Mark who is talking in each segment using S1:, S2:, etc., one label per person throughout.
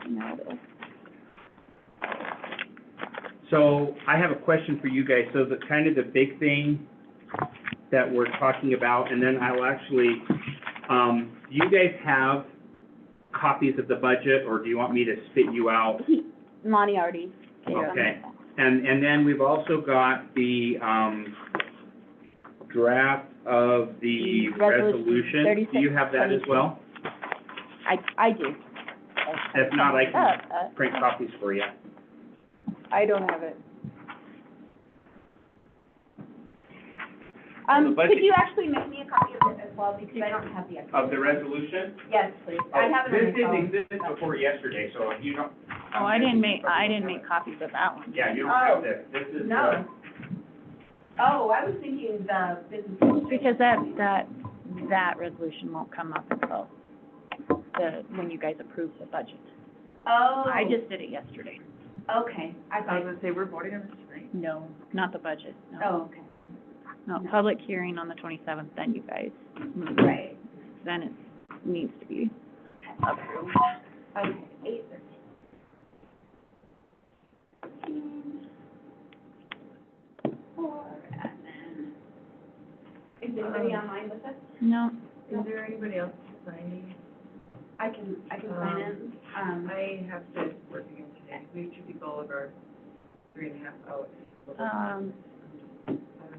S1: No, it is.
S2: So I have a question for you guys. So the kind of the big thing that we're talking about, and then I'll actually, do you guys have copies of the budget, or do you want me to spit you out?
S1: Monty already.
S2: Okay. And then we've also got the, draft of the resolution. Do you have that as well?
S1: I do.
S2: If not, I can print copies for you.
S3: I don't have it.
S2: the budget-
S1: Could you actually make me a copy of it as well, because I don't have the extra.
S2: Of the resolution?
S1: Yes, please. I have it on
S2: This
S1: my phone.
S2: didn't exist before yesterday, so if you don't.
S4: Oh, I didn't make copies of that one.
S2: Yeah, you don't have this. This is.
S1: No. Oh, I was thinking the business.
S4: Because that resolution won't come up until when you guys approve the budget.
S1: Oh.
S4: I just did it yesterday.
S1: Okay, I
S3: I was
S1: thought,
S3: gonna say, we're voting on this tonight.
S4: No, not the budget, no.
S1: oh, okay,
S4: No, public hearing on the 27th, then you guys,
S1: right.
S4: then it needs to be approved.
S1: Okay, 8:13. For admin. Is anybody online with us?
S4: No,
S3: Is there anybody else signing?
S1: I can sign in.
S3: I have to work again today. We have two people over 3.5 hours.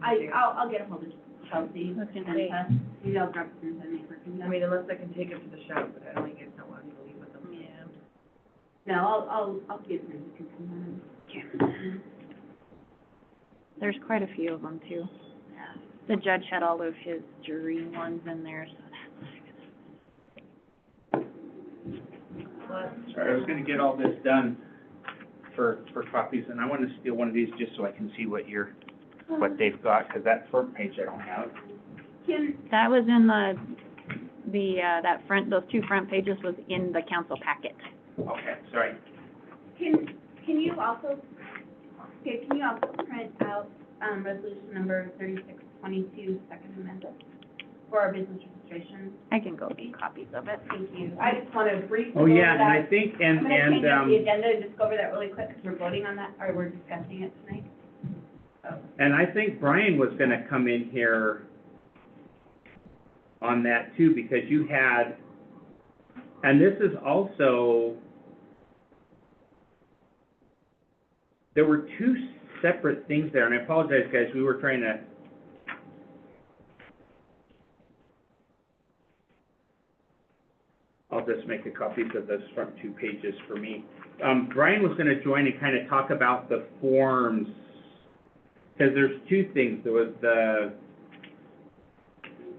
S1: I'll get a hold of Chelsea.
S4: I was gonna
S1: and,
S4: say.
S1: maybe I'll grab some and make her do
S3: I
S1: that.
S3: mean, unless I can take it to the shop, but I don't think it's not wanting to leave with them.
S4: yeah.
S1: No, I'll get her to come in.
S4: There's quite a few of them too. The judge had all of his jury ones in there, so
S2: Sorry, I was gonna get all this done for copies, and I want to steal one of these just so I can see what they've got, because that front page I don't have.
S4: that was in those two front pages was in the council packet.
S2: Okay, sorry.
S1: Can you also print out, resolution number 3622, second amendment, for our business registration?
S4: I can go get copies of it.
S1: Thank you. I just want to briefly
S2: Oh,
S1: go
S2: yeah,
S1: over
S2: and I
S1: that.
S2: think,
S1: I'm gonna change up the
S2: and,
S1: agenda and just go over that really quick, because we're voting on that, or we're discussing it tonight.
S2: and I think Brian was gonna come in here on that too, because you had, and this is also, there were two separate things there, and I apologize, guys, we were trying to, I'll just make a copy of those front two pages for me. Brian was gonna join and kind of talk about the forms, because there's two things. There was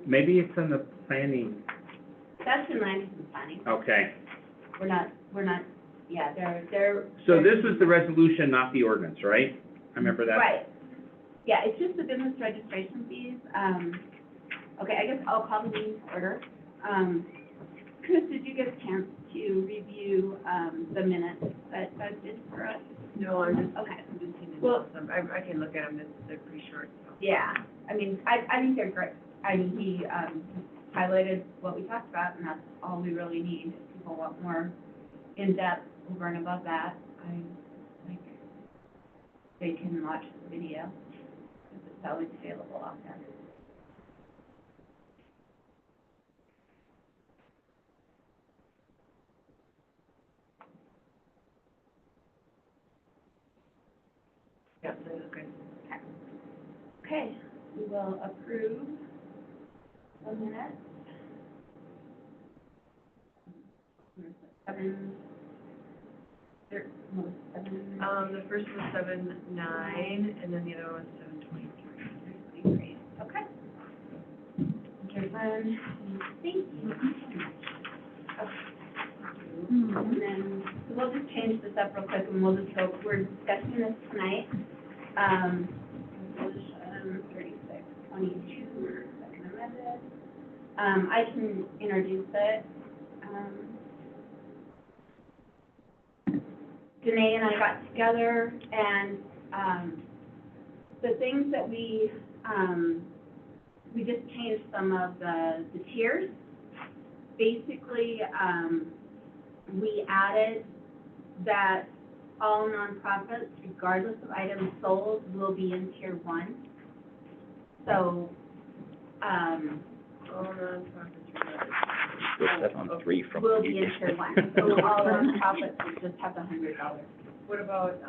S2: maybe it's in the planning,
S1: That's in line with the planning.
S2: okay.
S1: We're not, yeah, they're.
S2: So this was the resolution, not the ordinance, right? I remember that.
S1: Right. Yeah, it's just the business registration fees. Okay, I guess I'll call the meeting to order. Chris, did you get a chance to review, the minutes that did for us?
S3: No, I'm
S1: Okay.
S3: just seeing
S1: Well-
S3: them. I can look at them, they're pretty short, so.
S1: Yeah, I mean, I think they're great. I mean, he, highlighted what we talked about, and that's all we really need. If people want more in-depth over and above that, I think they can watch the video, because it's always available out there.
S3: Yeah, they look good.
S1: Okay, we will approve the minutes. Seven.
S3: The first was 7:09, and then the other one was 7:23.
S1: Okay. Everyone, thank you. And then, so we'll just change this up real quick, and we'll just go, we're discussing this tonight. Resolution 3622, second amended. I can introduce it. Danae and I got together, and, the things that we just changed some of the tiers. Basically, we added that all nonprofits, regardless of items sold, will be in tier one. So,
S3: All nonprofits regardless.
S5: Put that on 3 from
S1: will
S5: you.
S1: be in tier one. So all nonprofits will just have the $100.
S3: What about,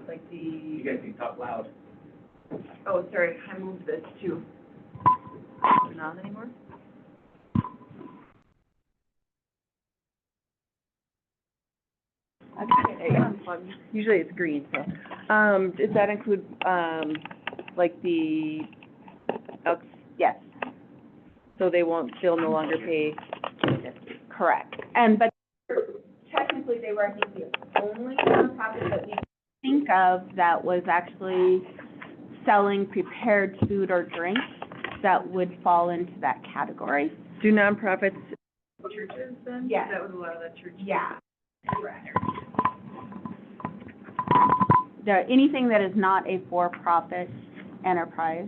S3: like
S2: You
S3: the,
S2: guys can talk loud.
S3: oh, sorry, I moved this too. Not anymore?
S6: There you go. Usually it's green, so. Does that include, like the Elks? Yes. So they'll no longer pay,
S1: Correct. And, but technically, they were, I think, the only nonprofit that we think of that was actually selling prepared food or drinks that would fall into that category.
S6: do nonprofits,
S3: Churches then?
S1: Yes.
S3: That was a lot of that church.
S1: Yeah. Anything that is not a for-profit enterprise,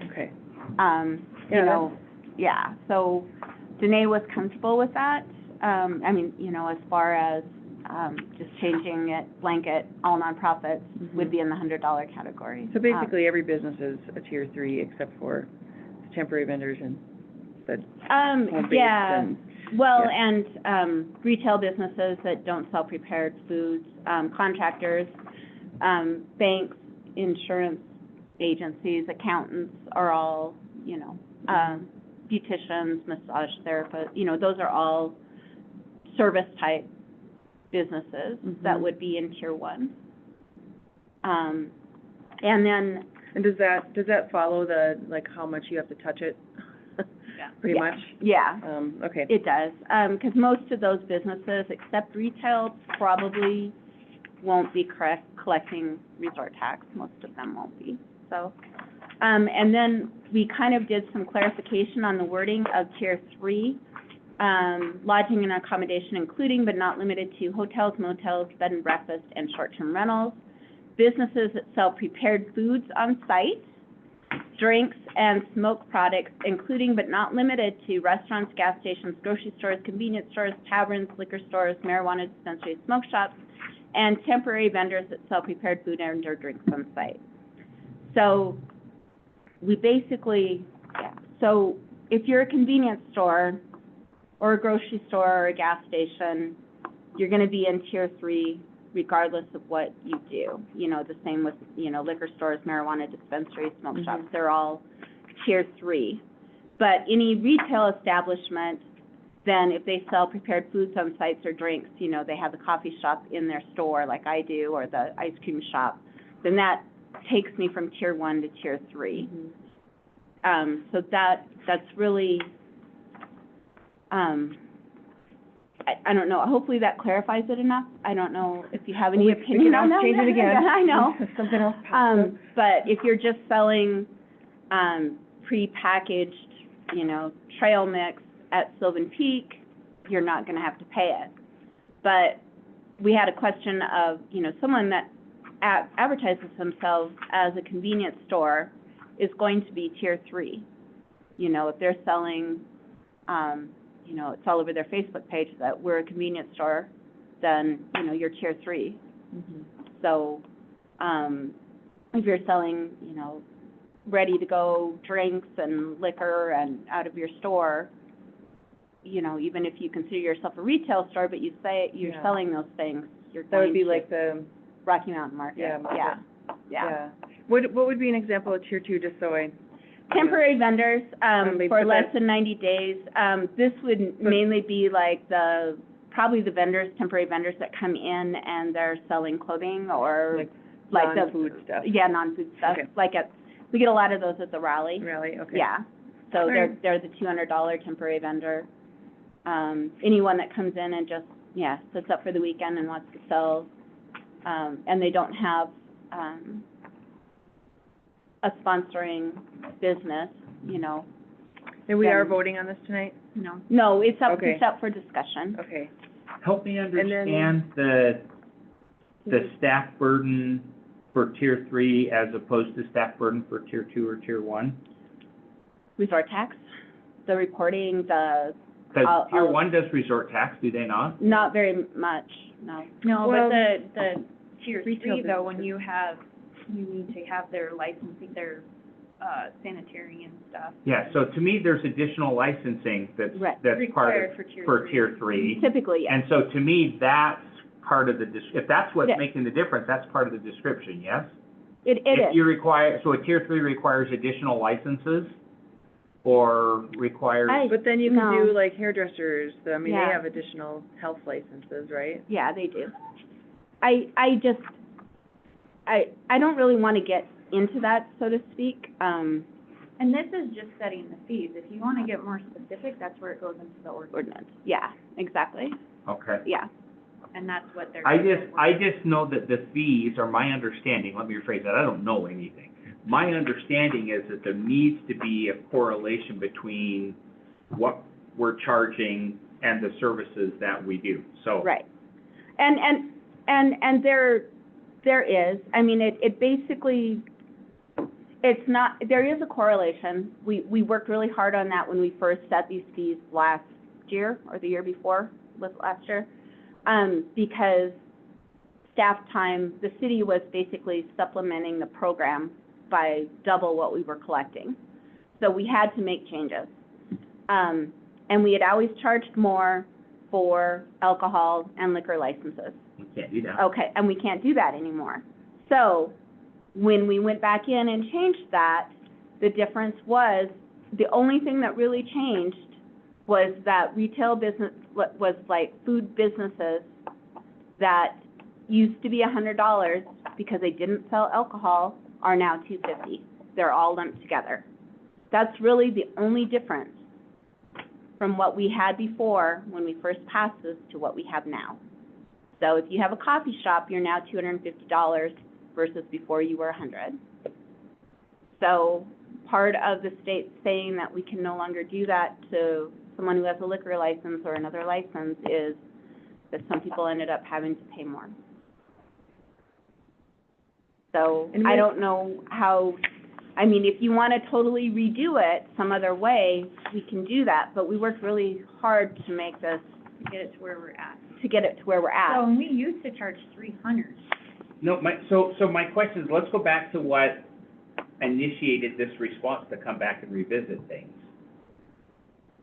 S6: okay.
S1: you
S6: Yeah,
S1: know, yeah. So Danae was comfortable with that. I mean, you know, as far as, just changing it, blanket, all nonprofits would be in the $100 category.
S6: So basically, every business is a tier 3 except for temporary vendors and the home-based
S1: Yeah.
S6: and,
S1: Well,
S6: Yeah.
S1: and, retail businesses that don't sell prepared foods, contractors, banks, insurance agencies, accountants are all, you know, beauticians, massage therapists, you know, those are all service-type businesses that
S6: Mhm.
S1: would be in tier one. And then,
S6: and does that follow the, like, how much you have to touch it? Pretty
S1: Yeah.
S6: much?
S1: yeah,
S6: Okay.
S1: it does, because most of those businesses, except retail, probably won't be collecting resort tax. Most of them won't be, so. And then we kind of did some clarification on the wording of tier three. Lodging and accommodation including but not limited to hotels, motels, bed and breakfast, and short-term rentals. Businesses that sell prepared foods on site, drinks and smoke products, including but not limited to restaurants, gas stations, grocery stores, convenience stores, taverns, liquor stores, marijuana dispensaries, smoke shops, and temporary vendors that sell prepared food and or drinks on site. So we basically, so if you're a convenience store or a grocery store or a gas station, you're gonna be in tier three regardless of what you do. You know, the same with, you know, liquor stores, marijuana dispensaries, smoke shops, they're all tier three. But any retail establishment, then if they sell prepared foods on sites or drinks, you know, they have the coffee shop in their store like I do, or the ice cream shop, then that takes me from tier one to tier three. So that's really, I don't know, hopefully that clarifies it enough. I don't know if you have any
S6: We can
S1: opinion on that.
S6: always change it again.
S1: I know.
S6: Something else pops up.
S1: But if you're just selling, prepackaged, you know, trail mix at Sylvan Peak, you're not gonna have to pay it. But we had a question of, you know, someone that advertises themselves as a convenience store is going to be tier three. You know, if they're selling, you know, it's all over their Facebook page that we're a convenience store, then, you know, you're tier three. So, if you're selling, you know, ready-to-go drinks and liquor and out of your store, you know, even if you consider yourself a retail store, but you say you're
S6: Yeah.
S1: selling those things, you're
S6: That
S1: going
S6: would be
S1: to
S6: like the,
S1: Rocky Mountain Market.
S6: Yeah, market.
S1: Yeah.
S6: What would be an example of tier 2, just so I,
S1: Temporary vendors,
S6: Maybe
S1: for
S6: put
S1: less
S6: that-
S1: than 90 days. This would mainly be like probably the vendors, temporary vendors that come in and they're selling clothing or
S6: like
S1: the
S6: non-food stuff?
S1: Yeah, non-food stuff.
S6: Okay.
S1: Like we get a lot of those at the rally.
S6: Really? Okay.
S1: Yeah. So
S6: All
S1: they're
S6: right.
S1: the $200 temporary vendor. Anyone that comes in and just, sits up for the weekend and wants to sell, and they don't have, a sponsoring business, you know.
S6: And we are
S1: Then-
S6: voting on this tonight?
S1: No, it's up,
S6: Okay.
S1: it's up for discussion.
S6: Okay.
S2: Help me
S6: then-
S2: understand the staff burden for tier three as opposed to staff burden for tier two or tier one?
S1: Resort tax, the reporting, the
S2: Because Tier 1 does resort tax, do they not?
S6: Not very much, no.
S4: No,
S6: Well,
S4: but the tier
S6: retail
S4: three though, when
S6: businesses.
S4: you need to have their licensing, their, sanitary and stuff.
S2: Yeah, so to me, there's additional licensing that's,
S6: Right.
S2: that's part
S4: Required
S2: of,
S4: for tier
S2: for
S4: three.
S2: Tier 3.
S6: Typically, yes.
S2: And so to me, that's part of the, if that's what's
S6: Yeah.
S2: making the difference, that's part of the description, yes?
S6: It
S2: If
S6: is.
S2: you require, so a Tier 3 requires additional licenses or requires,
S6: But then you can
S4: No.
S6: do like hairdressers, I mean, they
S4: Yeah.
S6: have additional health licenses, right?
S4: Yeah, they do.
S6: I just, I don't really want to get into that, so to speak.
S4: And this is just setting the fees. If you wanna get more specific, that's where it goes into the ordinance,
S6: Yeah, exactly,
S2: okay.
S6: yeah.
S4: and that's what they're.
S2: I just know that the fees are my understanding, let me rephrase that, I don't know anything. My understanding is that there needs to be a correlation between what we're charging and the services that we do, so.
S6: Right. And there is, I mean, it basically, it's not, there is a correlation. We worked really hard on that when we first set these fees last year, or the year before, last year, because staff time, the city was basically supplementing the program by double what we were collecting. So we had to make changes. And we had always charged more for alcohol and liquor licenses.
S2: You can't do that.
S6: Okay, and we can't do that anymore. So, when we went back in and changed that, the difference was, the only thing that really changed was that retail business, was like food businesses that used to be $100 because they didn't sell alcohol, are now $250. They're all lumped together. That's really the only difference from what we had before, when we first passed this, to what we have now. So if you have a coffee shop, you're now $250 versus before you were $100. So part of the state saying that we can no longer do that to someone who has a liquor license or another license is that some people ended up having to pay more. So
S3: And
S6: I
S3: with-
S6: don't know how, I mean, if you want to totally redo it some other way, we can do that, but we worked really hard to make this,
S4: To get it to where we're at.
S6: to get it to where we're at.
S4: So, and we used to charge $300.
S2: No, so my question is, let's go back to what initiated this response to come back and revisit things.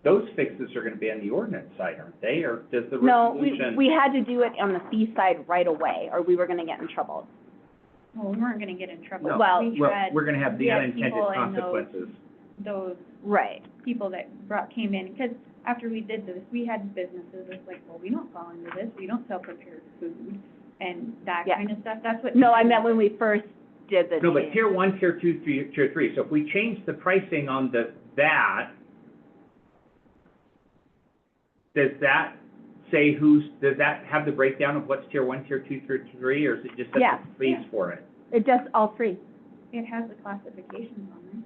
S2: Those fixes are gonna be on the ordinance side, aren't they, or does the
S6: No,
S2: resolution?
S6: we had to do it on the fee side right away, or we were gonna get in trouble.
S4: Well, we weren't gonna get in trouble.
S2: No,
S6: well,
S4: We
S2: Well,
S4: had
S2: we're gonna have the
S4: we had
S2: unintended
S4: people in
S2: consequences.
S4: those
S6: Right.
S4: people that came in, because after we did this, we had businesses that's like, well, we don't fall into this, we don't sell prepared food, and that
S6: Yeah.
S4: kind of stuff, that's what.
S6: No, I meant when we first did the
S2: No, but
S6: change.
S2: tier 1, tier 2, tier 3, so if we change the pricing on that, does that say does that have the breakdown of what's tier 1, tier 2, tier 3, or is it just
S6: Yeah.
S2: a fees for it?
S6: It does all three.
S4: It has the classifications on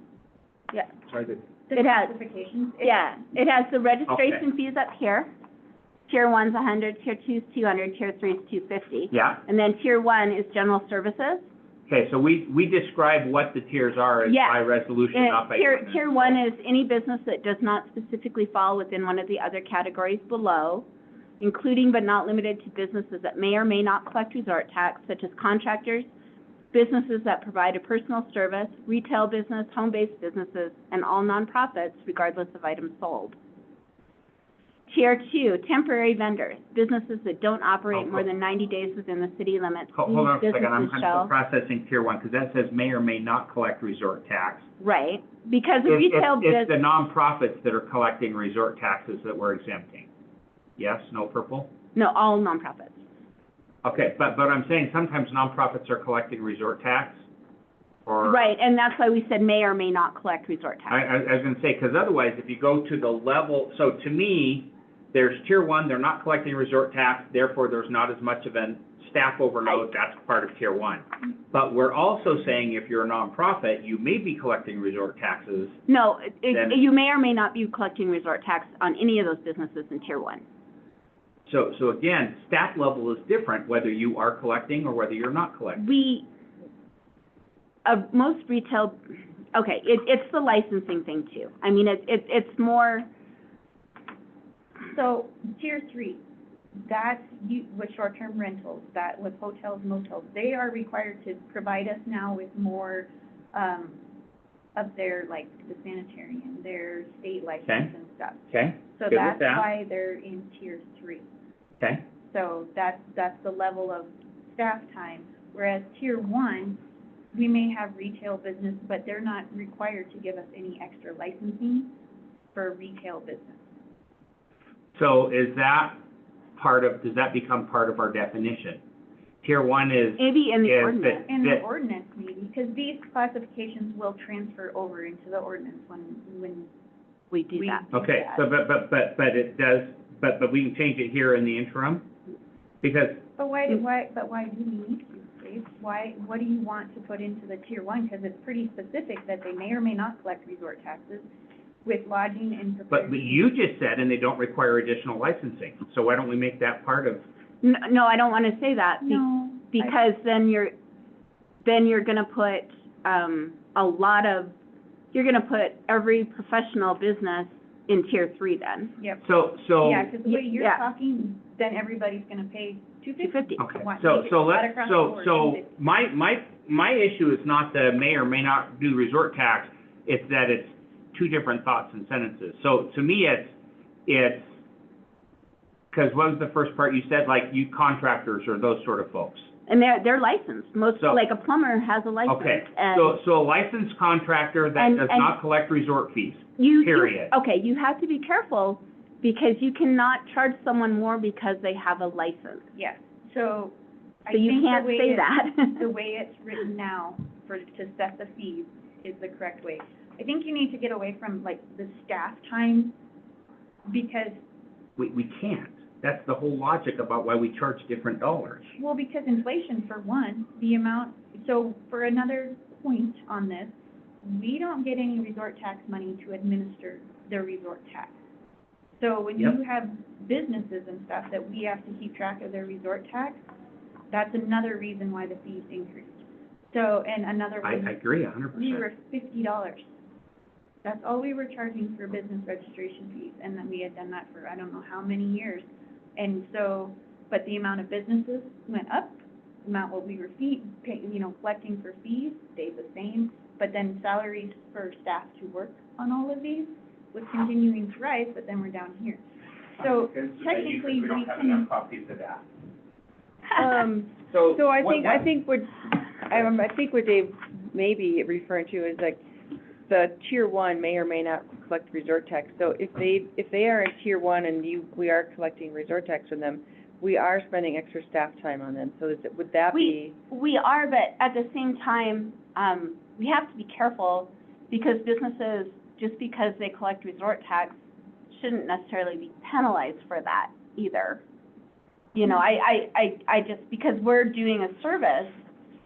S6: Yeah.
S2: Sorry,
S4: there.
S6: It has.
S4: The classifications. It-
S6: Yeah, it has the registration fees up here. Tier 1's $100, Tier 2's $200, Tier 3's $250.
S2: Yeah,
S6: And then Tier 1 is general services.
S2: okay, so we describe what the tiers are as
S6: Yeah.
S2: by resolution, not by ordinance.
S6: Tier 1 is any business that does not specifically fall within one of the other categories below, including but not limited to businesses that may or may not collect resort tax, such as contractors, businesses that provide a personal service, retail business, home-based businesses, and all nonprofits, regardless of items sold. Tier 2, temporary vendors, businesses that don't operate more than 90 days within the city limits.
S2: Hold on a
S6: These
S2: second, I'm
S6: businesses
S2: still
S6: shall-
S2: processing tier 1, because that says may or may not collect resort tax.
S6: Right, because the retail
S2: It's the
S6: business,
S2: nonprofits that are collecting resort taxes that we're exempting. Yes, no purple?
S6: no, all nonprofits.
S2: Okay, but I'm saying sometimes nonprofits are collecting resort tax, or?
S6: Right, and that's why we said may or may not collect resort tax.
S2: I was gonna say, because otherwise, if you go to the level, so to me, there's tier 1, they're not collecting resort tax, therefore there's not as much of a staff overload, that's part of tier 1. But we're also saying if you're a nonprofit, you may be collecting resort taxes.
S6: No,
S2: Then-
S6: you may or may not be collecting resort tax on any of those businesses in Tier 1.
S2: So again, staff level is different, whether you are collecting or whether you're not collecting.
S6: Most retail, okay, it's the licensing thing too. I mean, it's more,
S4: So tier 3, that's with short-term rentals, that with hotels, motels, they are required to provide us now with more, of their, like, the sanitarian, their state license
S2: Okay.
S4: and stuff.
S2: Okay,
S4: So
S2: good with
S4: that's
S2: that.
S4: why they're in tier 3.
S2: okay,
S4: So that's the level of staff time. Whereas tier 1, we may have retail business, but they're not required to give us any extra licensing for retail business.
S2: so is that does that become part of our definition? Tier 1 is,
S6: Maybe in the
S2: is
S6: ordinance.
S4: In the
S2: that,
S4: ordinance maybe, because these classifications will transfer over into the ordinance when
S6: We do
S4: we
S6: that.
S4: do
S2: okay,
S4: that.
S2: so, but it does, but we can change it here in the interim? Because,
S4: But why do we need to, Dave? What do you want to put into the tier 1? Because it's pretty specific that they may or may not collect resort taxes with lodging and prepared.
S2: but you just said, and they don't require additional licensing, so why don't we make that part of,
S6: No, I don't want to say that,
S4: No.
S6: because then you're gonna put, you're gonna put every professional business in tier 3 then.
S4: Yep.
S2: so.
S4: Yeah, because the way you're
S6: Yeah.
S4: talking, then everybody's gonna pay $250.
S2: Okay,
S4: Why-
S2: so,
S4: make it
S2: so
S4: flat
S2: let's,
S4: across the
S2: so,
S4: board,
S2: so,
S4: $250.
S2: my issue is not the may or may not do resort tax, it's that it's two different thoughts and sentences. So, to me, it's, because what was the first part you said, like, you contractors or those sort of folks?
S6: And they're licensed,
S2: So-
S6: like a plumber has a license.
S2: Okay,
S6: and
S2: so a licensed contractor that
S6: And-
S2: does
S6: and-
S2: not collect resort fees,
S6: you-
S2: period.
S6: Okay, you have to be careful, because you cannot charge someone more because they have a license.
S4: Yes, so I
S6: So you
S4: think the
S6: can't
S4: way
S6: say
S4: it-
S6: that.
S4: the way it's written now to set the fees is the correct way. I think you need to get away from like the staff time, because,
S2: We can't. That's the whole logic about why we charge different dollars.
S4: well, because inflation for one, the amount, so for another point on this, we don't get any resort tax money to administer the resort tax. So when
S2: Yep.
S4: you have businesses and stuff that we have to keep track of their resort tax, that's another reason why the fees increased. So, and another
S2: I
S4: one,
S2: agree 100%.
S4: we were $50. That's all we were charging for business registration fees, and then we had done that for I don't know how many years. And so, but the amount of businesses went up, the amount what we were collecting for fees stayed the same, but then salaries for staff to work on all of these was continuing to rise, but then we're down here. So technically, we can,
S2: copies of that.
S3: So I
S2: what-
S3: think what Dave may be referring to is like, the tier 1 may or may not collect resort tax. So if they are in tier 1 and we are collecting resort tax from them, we are spending extra staff time on them. So would that be?
S6: We are, but at the same time, we have to be careful, because businesses, just because they collect resort tax, shouldn't necessarily be penalized for that either. You know, I just, because we're doing a service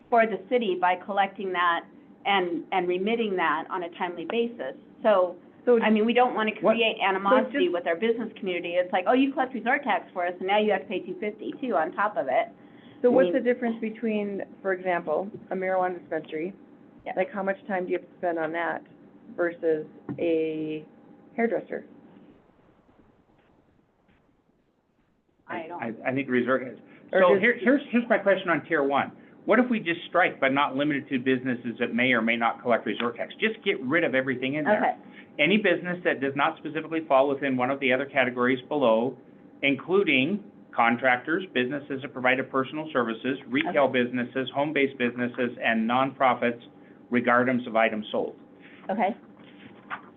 S6: for the city by collecting that and remitting that on a timely basis. So, I mean, we don't want to create animosity with our business community. It's like, oh, you collect resort tax for us, and now you have to pay $250 too on top of it.
S3: So what's
S6: mean-
S3: the difference between, for example, a marijuana dispensary?
S6: Yeah.
S3: Like, how much time do you have to spend on that versus a hairdresser?
S2: I think resort is.
S3: Or
S2: So
S3: just-
S2: here's my question on tier 1. What if we just strike, but not limited to businesses that may or may not collect resort tax? Just get rid of everything in there.
S6: Okay.
S2: Any business that does not specifically fall within one of the other categories below, including contractors, businesses that provide personal services, retail businesses, home-based businesses, and nonprofits, regardless of items sold.
S6: Okay.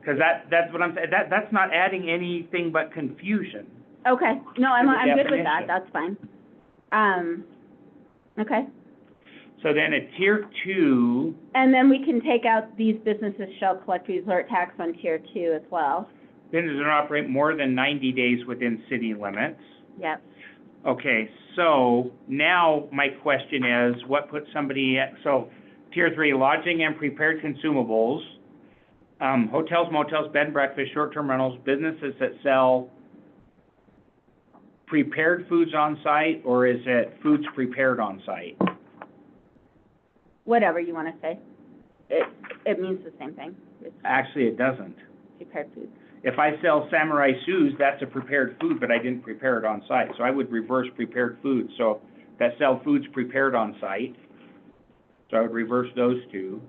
S2: Because that's what I'm saying, that's not adding anything but confusion.
S6: Okay, no, I'm
S2: To the
S6: good with that,
S2: definition.
S6: that's fine. Okay,
S2: So then at tier 2,
S6: and then we can take out these businesses shall collect resort tax on tier 2 as well.
S2: businesses that operate more than 90 days within city limits.
S6: Yep.
S2: Okay, so now my question is, what puts somebody at, so tier 3, lodging and prepared consumables, hotels, motels, bed and breakfast, short-term rentals, businesses that sell prepared foods on site, or is it foods prepared on site?
S6: Whatever you want to say. It means the same thing. It's
S2: Actually, it doesn't.
S6: prepared foods.
S2: If I sell Samurai Sue's, that's a prepared food, but I didn't prepare it on site. So I would reverse prepared foods. So that sell foods prepared on site. So I would reverse those two.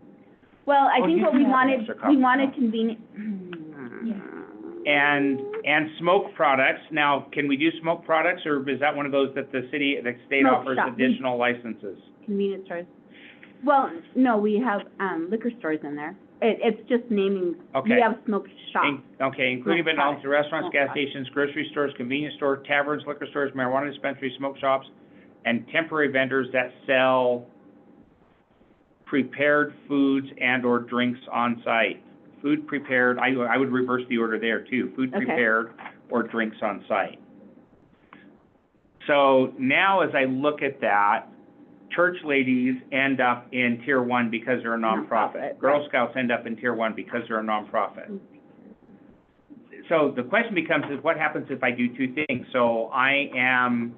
S6: Well, I
S2: Oh,
S6: think
S2: you
S6: what
S2: do
S6: we
S2: have an
S6: wanted,
S2: extra copy
S6: we wanted
S2: now.
S6: convenient.
S2: And smoked products. Now, can we do smoked products, or is that one of those that the state
S6: Smoke
S2: offers
S6: shop.
S2: additional licenses?
S6: Convenience stores. Well, no, we have, liquor stores in there. It's just naming,
S2: Okay.
S6: we have smoke shops.
S2: Okay, including but
S6: Smoked
S2: not limited to restaurants,
S6: Smoked
S2: gas
S6: products.
S2: stations, grocery stores, convenience stores, taverns, liquor stores, marijuana dispensaries, smoke shops, and temporary vendors that sell prepared foods and/or drinks on site. Food prepared, I would reverse the order there too. Food
S6: Okay.
S2: prepared or drinks on site. So now as I look at that, church ladies end up in tier one because they're a nonprofit.
S6: Nonprofit,
S2: Girl
S6: right.
S2: Scouts end up in tier one because they're a nonprofit. So the question becomes is what happens if I do two things? So I am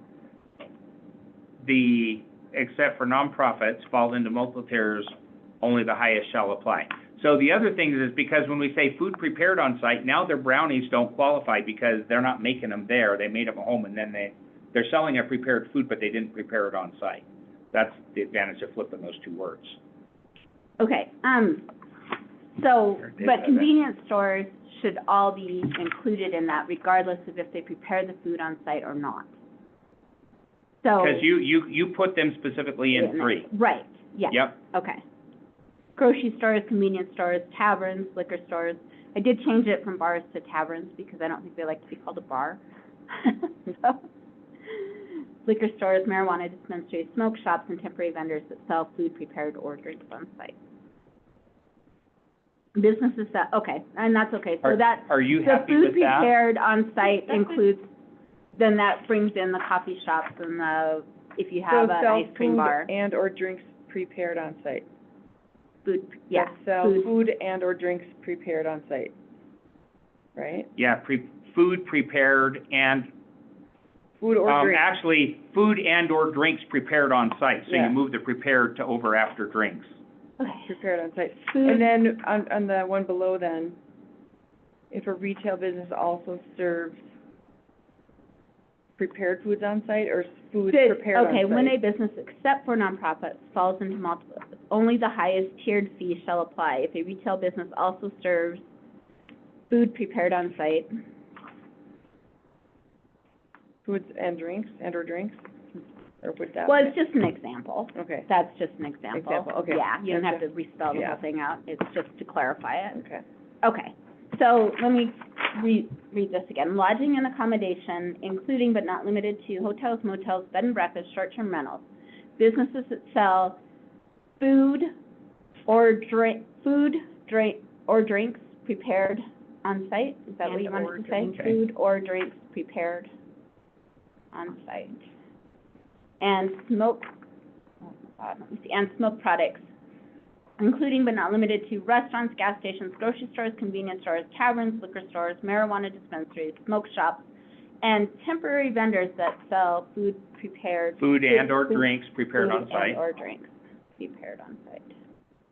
S2: except for nonprofits, fall into multiple tiers, only the highest shall apply. So the other thing is because when we say food prepared on site, now their brownies don't qualify because they're not making them there. They made them at home and then they're selling a prepared food, but they didn't prepare it on site. That's the advantage of flipping those two words.
S6: Okay, so,
S2: Or did
S6: but
S2: that.
S6: convenience stores should all be included in that regardless of if they prepare the food on site or not. So.
S2: Because you put them specifically in three.
S6: Right, yeah.
S2: Yep.
S6: Okay. Grocery stores, convenience stores, taverns, liquor stores. I did change it from bars to taverns because I don't think they like to be called a bar. So, liquor stores, marijuana dispensaries, smoke shops, and temporary vendors that sell food prepared or drinks on site. Businesses that, okay, and that's okay. So that,
S2: Are you
S6: the
S2: happy
S6: food
S2: with that?
S6: prepared on site
S4: That's
S6: includes, then that brings in the coffee shops and the, if you have an ice cream bar.
S3: So sell food and/or drinks prepared on site.
S6: Food, yeah,
S3: So sell
S6: food.
S3: food and/or drinks prepared on site, right?
S2: Yeah, food prepared and,
S3: Food or drinks.
S2: actually, food and/or drinks prepared on site. So
S3: Yeah.
S2: you move the prepared to over after drinks.
S6: Okay.
S3: Prepared on site.
S6: Food.
S3: And then on the one below then, if a retail business also serves prepared foods on site or foods
S6: Good.
S3: prepared on site?
S6: Okay, when a business except for nonprofits falls into multiple, only the highest tiered fee shall apply. If a retail business also serves food prepared on site,
S3: Foods and drinks, and/or drinks? Or would that?
S6: well, it's just an example.
S3: Okay,
S6: That's just an example.
S3: Example, okay.
S6: Yeah, you don't have to
S3: Gotcha.
S6: respell the
S3: Yeah.
S6: whole thing out. It's just to clarify it.
S3: okay.
S6: Okay, so let me read this again. Lodging and accommodation, including but not limited to hotels, motels, bed and breakfast, short-term rentals. Businesses that sell food or drink, or drinks prepared on site. Is that what you
S4: And/or
S6: wanted to say?
S2: drinks.
S6: Food or drinks prepared on site. And smoke, oh my God, let me see, and smoke products, including but not limited to restaurants, gas stations, grocery stores, convenience stores, taverns, liquor stores, marijuana dispensaries, smoke shops, and temporary vendors that sell food prepared.
S2: Food and/or
S6: food-
S2: drinks prepared on
S6: food
S2: site.
S6: and/or drinks prepared on site.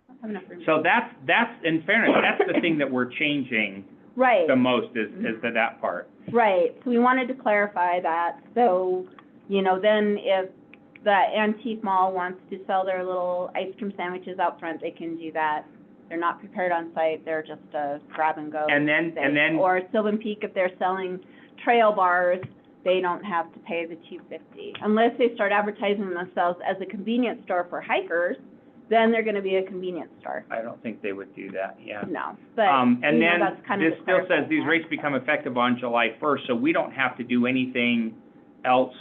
S6: I don't have enough room.
S2: So that's, in fairness, that's the thing that we're changing
S6: Right,
S2: the most is that part.
S6: right. So we wanted to clarify that. So, you know, then if the antique mall wants to sell their little ice cream sandwiches out front, they can do that. They're not prepared on site, they're just a grab and go
S2: And then,
S6: thing. Or Sylvan Peak, if they're selling trail bars, they don't have to pay the $2.50. Unless they start advertising themselves as a convenience store for hikers, then they're gonna be a convenience store.
S2: I don't think they would do that, yeah.
S6: No, but,
S2: And
S6: you know,
S2: then,
S6: that's kind of
S2: this
S6: the
S2: still says
S6: clarifying
S2: these
S6: part.
S2: rates become effective on July 1st, so we don't have to do anything else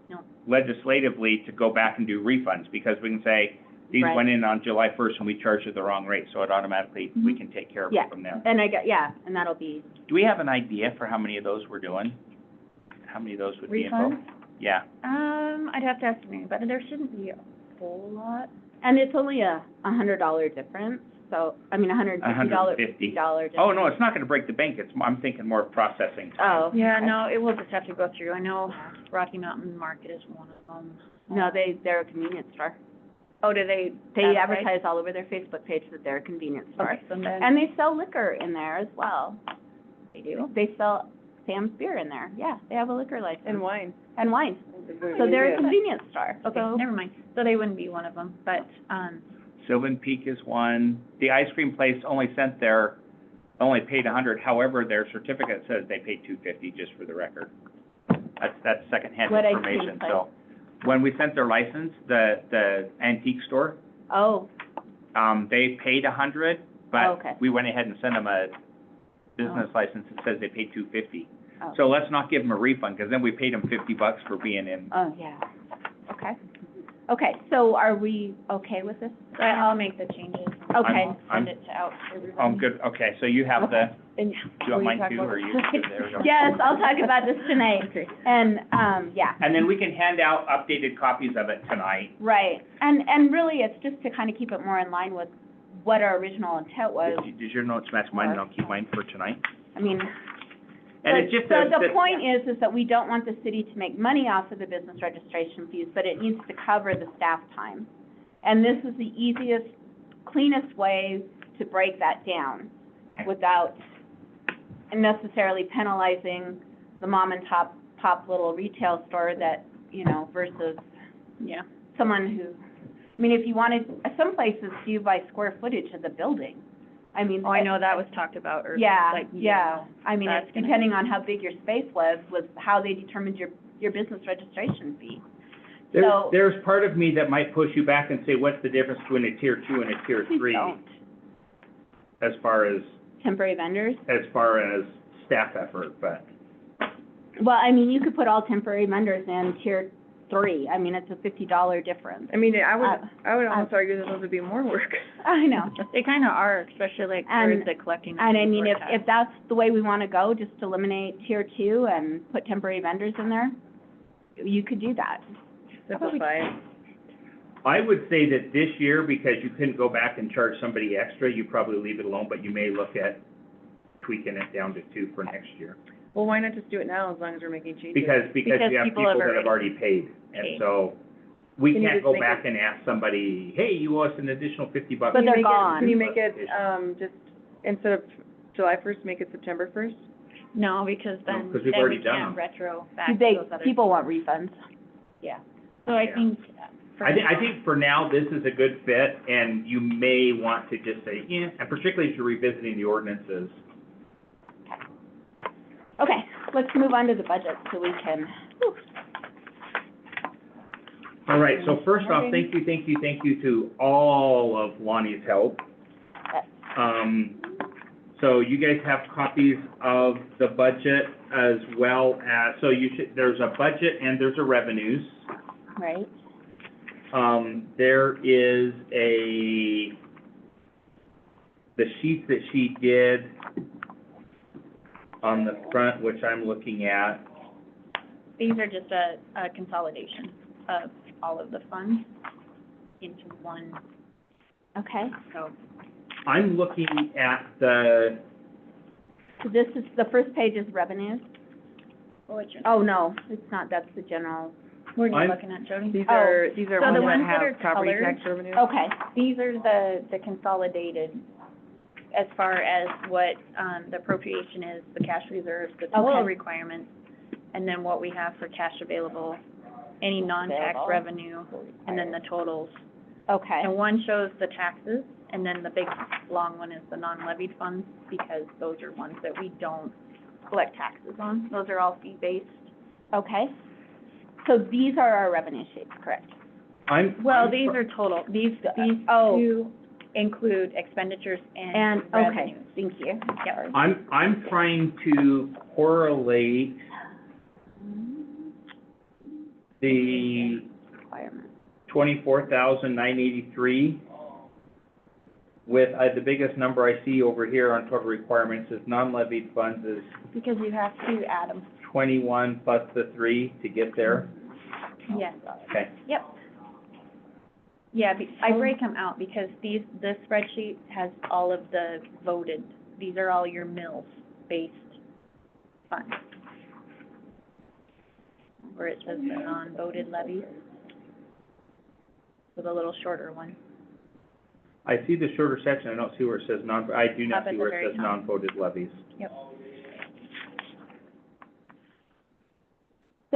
S6: No.
S2: legislatively to go back and do refunds, because we can say, these
S6: Right.
S2: went in on July 1st and we charged you the wrong rate, so it automatically, we can take care of
S6: Yeah.
S2: it from there.
S6: And and that'll be,
S2: Do we have an idea for how many of those we're doing? How many of those would be involved?
S4: Refunds?
S2: Yeah,
S4: I'd have to estimate, but there shouldn't be a whole lot.
S6: and it's only a $100 difference, so, I mean, $150
S2: $150.
S6: difference.
S2: Oh, no, it's not gonna break the bank, I'm thinking more of processing.
S6: Oh.
S4: Yeah,
S6: okay.
S4: no, it will just have to go through. I know Rocky Mountain Market is one of them.
S6: No, they're a convenience store.
S4: Oh, do they?
S6: They advertise all over their Facebook page that they're a convenience store.
S4: Okay, so then.
S6: And they sell liquor in there as well.
S4: They do?
S6: They sell Sam's beer in there, yeah, they have a liquor license.
S3: And wine.
S6: And wine, so they're a convenience store,
S4: Okay,
S6: so.
S4: never mind. So they wouldn't be one of them, but,
S5: Sylvan Peak is one. The ice cream place only paid 100. However, their certificate says they paid $250, just for the record. That's secondhand
S6: What ice cream
S5: information.
S6: place?
S5: So when we sent their license, the antique store,
S6: Oh,
S5: they paid 100,
S6: Okay.
S5: but we went ahead and sent them a business license that says they paid $250.
S6: oh,
S5: So let's not give them a refund, because then we paid them $50 for being in.
S6: oh, yeah, okay. Okay, so are we okay with this?
S4: I'll make the changes.
S6: Okay.
S4: Send it to out to everybody.
S5: I'm good, okay, so you have the,
S3: And
S5: do you want mine too, or you? There we go.
S6: Yes, I'll talk about this tonight,
S3: Okay.
S6: and, yeah.
S5: And then we can hand out updated copies of it tonight.
S6: Right, and really, it's just to kind of keep it more in line with what our original intent was.
S5: Did your notes match mine, and I'll keep mine for tonight?
S6: I mean,
S5: And
S6: but-
S5: it's just
S6: so
S5: that,
S6: the point is that we don't want the city to make money off of the business registration fees, but it needs to cover the staff time. And this is the easiest, cleanest way to break that down without necessarily penalizing the mom and pop little retail store that, you know, versus
S4: Yeah.
S6: someone who, I mean, if you wanted, some places do by square footage of the building. I mean.
S4: Oh, I know that was talked about, or
S6: Yeah,
S4: like,
S6: yeah. I mean,
S4: That's
S6: it's
S4: gonna-
S6: depending on how big your space was how they determined your business registration fee. So-
S2: There's part of me that might push you back and say, what's the difference between a tier 2 and a tier
S6: Please
S2: 3?
S6: don't.
S2: As far as
S6: Temporary vendors?
S2: staff effort, but.
S6: Well, I mean, you could put all temporary vendors in tier 3. I mean, it's a $50 difference.
S3: I mean, I would
S6: Uh,
S3: almost argue that those would be more work.
S6: I know.
S4: They kind of are, especially like
S6: And-
S4: for the collecting.
S6: And I mean,
S4: resort
S6: if
S4: tax.
S6: that's the way we want to go, just eliminate tier 2 and put temporary vendors in there, you could do that.
S3: Simplify it.
S2: I would say that this year, because you couldn't go back and charge somebody extra, you probably leave it alone, but you may look at tweaking it down to 2 for next year.
S3: Well, why not just do it now as long as we're making changes?
S2: Because
S4: Because
S2: you have
S4: people
S2: people
S4: have
S2: that have already paid. And
S4: paid.
S2: so, we
S3: Can you
S2: can't
S3: just
S2: go
S3: make
S2: back and ask somebody, hey, you owe us an additional $50.
S6: But
S3: Can you
S6: they're
S3: make it-
S6: gone.
S3: Can you make it, just, instead of July 1st, make it September 1st?
S4: No, because
S2: No,
S4: then,
S2: 'cause we've
S4: then
S2: already
S4: we
S2: done
S4: can't
S2: them.
S4: retro back to
S6: They,
S4: those other.
S6: people want refunds.
S4: Yeah. So I
S2: Yeah.
S4: think.
S2: I think for now, this is a good fit, and you may want to just say, yeah, and particularly if you're revisiting the ordinances.
S6: Okay, let's move on to the budget so we can,
S2: All right, so first off, thank you to all of Lonnie's help. So you guys have copies of the budget as well as, so there's a budget and there's a revenues.
S6: right?
S2: There is the sheet that she did on the front, which I'm looking at.
S4: These are just a consolidation of all of the funds into one,
S6: Okay,
S4: so.
S2: I'm looking at
S6: so this is, the first page is revenues.
S4: What's your,
S6: Oh, no, it's not, that's the general.
S4: what are you
S2: I'm-
S4: looking at, Jody?
S3: These
S6: Oh,
S3: are
S4: so the
S3: ones
S4: ones
S3: that
S4: that are
S3: have property
S4: colored-
S3: tax revenue.
S6: Okay,
S4: These are the consolidated, as far as what, the appropriation is, the cash reserves, the total
S6: Okay.
S4: requirements, and then what we have for cash available, any non-tax
S6: Available.
S4: revenue, and then the totals.
S6: okay,
S4: And one shows the taxes, and then the big, long one is the non-levied funds, because those are ones that we don't collect taxes on. Those are all fee-based.
S6: okay. So these are our revenue sheets, correct?
S4: Well, these are total, these
S6: Oh.
S4: two include expenditures and
S6: And, okay,
S4: revenues.
S6: thank you.
S4: Yep.
S2: I'm trying to correlate the
S6: Requirement.
S2: 24,983 with, the biggest number I see over here on total requirements is non-levied funds is
S4: Because you have to add them.
S2: 21 plus the 3 to get there.
S4: Yes.
S2: Okay.
S4: Yep. Yeah, I break them out because this spreadsheet has all of the voted, these are all your mills-based funds. Where it says the non-voted levies. So the little shorter one.
S2: I see the shorter section, I don't see where it says I do
S4: Up
S2: not
S4: at
S2: see
S4: the
S2: where
S4: very
S2: it says
S4: top.
S2: non-voted levies.
S4: Yep.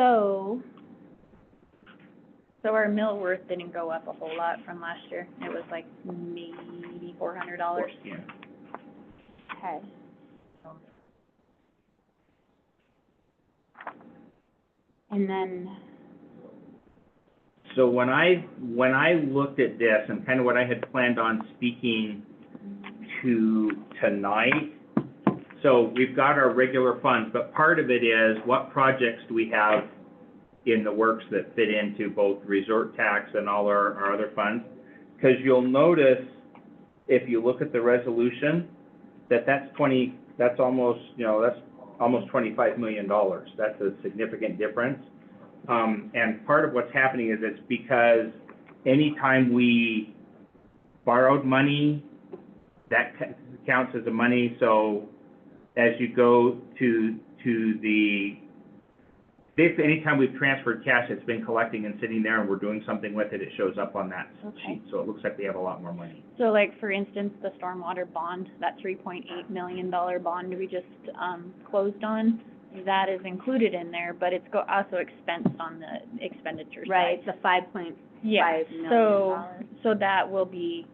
S6: So,
S4: So our mill worth didn't go up a whole lot from last year. It was like maybe $400.
S2: Yeah.
S6: okay. And then,
S2: So when I looked at this and kind of what I had planned on speaking to tonight, so we've got our regular funds, but part of it is what projects do we have in the works that fit into both resort tax and all our other funds? Because you'll notice, if you look at the resolution, that's almost $25 million. That's a significant difference. And part of what's happening is it's because anytime we borrowed money, that counts as a money. So as you go to anytime we've transferred cash, it's been collecting and sitting there and we're doing something with it, it shows up on that sheet. So it looks like we have a lot more money.
S4: So like, for instance, the stormwater bond, that $3.8 million bond we just, closed on, that is included in there, but it's also expensed on the expenditure side.
S6: right, the $5.5 million.
S4: Yeah, so that will be,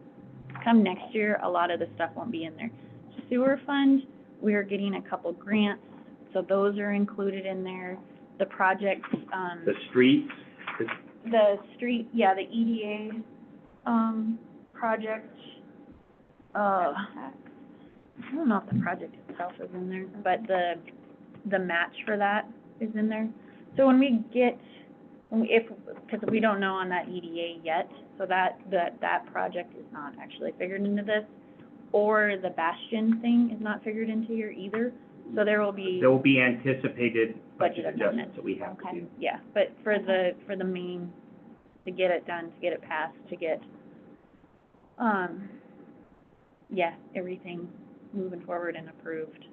S4: come next year, a lot of the stuff won't be in there. Sewer fund, we're getting a couple grants, so those are included in there. The projects,
S2: The streets,
S4: the street, yeah, the EDA, project, I don't know if the project itself is in there, but the match for that is in there. So when we get, because we don't know on that EDA yet, so that project is not actually figured into this, or the Bastion thing is not figured into here either, so there will be
S2: anticipated budget
S4: Budget
S2: adjustments
S4: amendments.
S2: that we have to
S6: Okay.
S2: do.
S4: yeah, but for the main, to get it done, to get it passed, to get, yeah, everything moving forward and approved.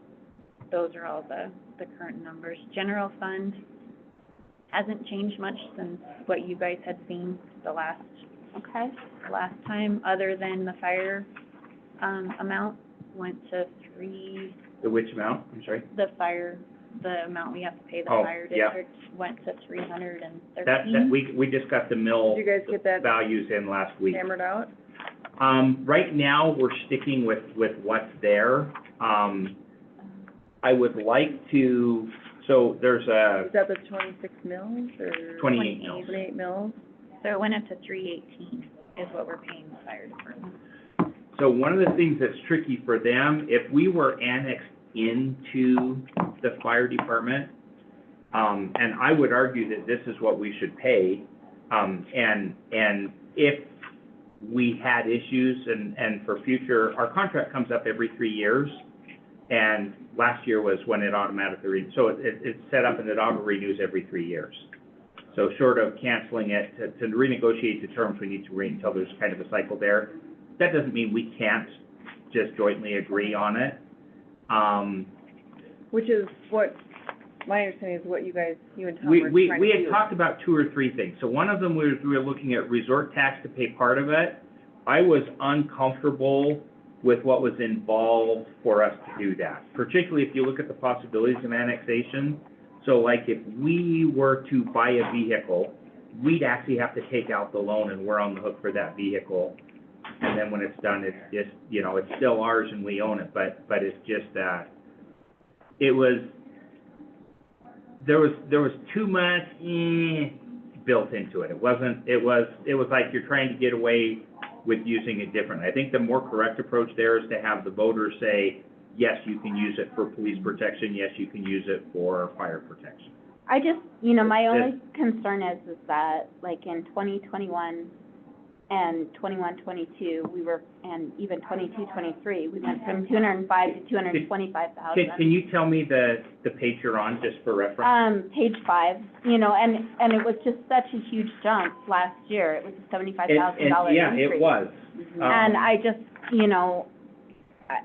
S4: Those are all the current numbers. General fund hasn't changed much since what you guys had seen the last time, other than the fire, amount went to
S2: The which amount? I'm sorry?
S4: the amount we have to pay the
S2: Oh,
S4: fire
S2: yeah.
S4: district went to 313.
S2: That, we just got the mill
S3: Did you guys get that
S2: values in last week.
S3: hammered out?
S2: Right now, we're sticking with what's there. I would like to, so there's
S3: Is that the 26 mils or?
S2: 28 mils.
S3: 28 mils?
S4: So it went up to 318 is what we're paying the fire department.
S2: So one of the things that's tricky for them, if we were annexed into the fire department, and I would argue that this is what we should pay, and if we had issues and for future, our contract comes up every 3 years, and last year was when it automatically, so it's set up and it auto-renews every 3 years. So short of canceling it, to renegotiate the terms, we need to wait until there's kind of a cycle there. That doesn't mean we can't just jointly agree on it.
S3: Which is what, my understanding is what you and Tom were trying to do.
S2: We had talked about 2 or 3 things. So one of them was we were looking at resort tax to pay part of it. I was uncomfortable with what was involved for us to do that, particularly if you look at the possibilities of annexation. So like if we were to buy a vehicle, we'd actually have to take out the loan and we're on the hook for that vehicle. And then when it's done, it's just, it's still ours and we own it, but it's just that there was too much built into it. It was like you're trying to get away with using it differently. I think the more correct approach there is to have the voters say, yes, you can use it for police protection, yes, you can use it for fire protection.
S6: I just, my only concern is that, like, in 2021 and 21-22, we were, and even 22-23, we went from 205 to 225,000.
S2: Can you tell me the page you're on, just for reference?
S6: Page 5, and it was just such a huge jump last year. It was a $75,000 increase.
S2: Yeah, it was.
S6: And I just,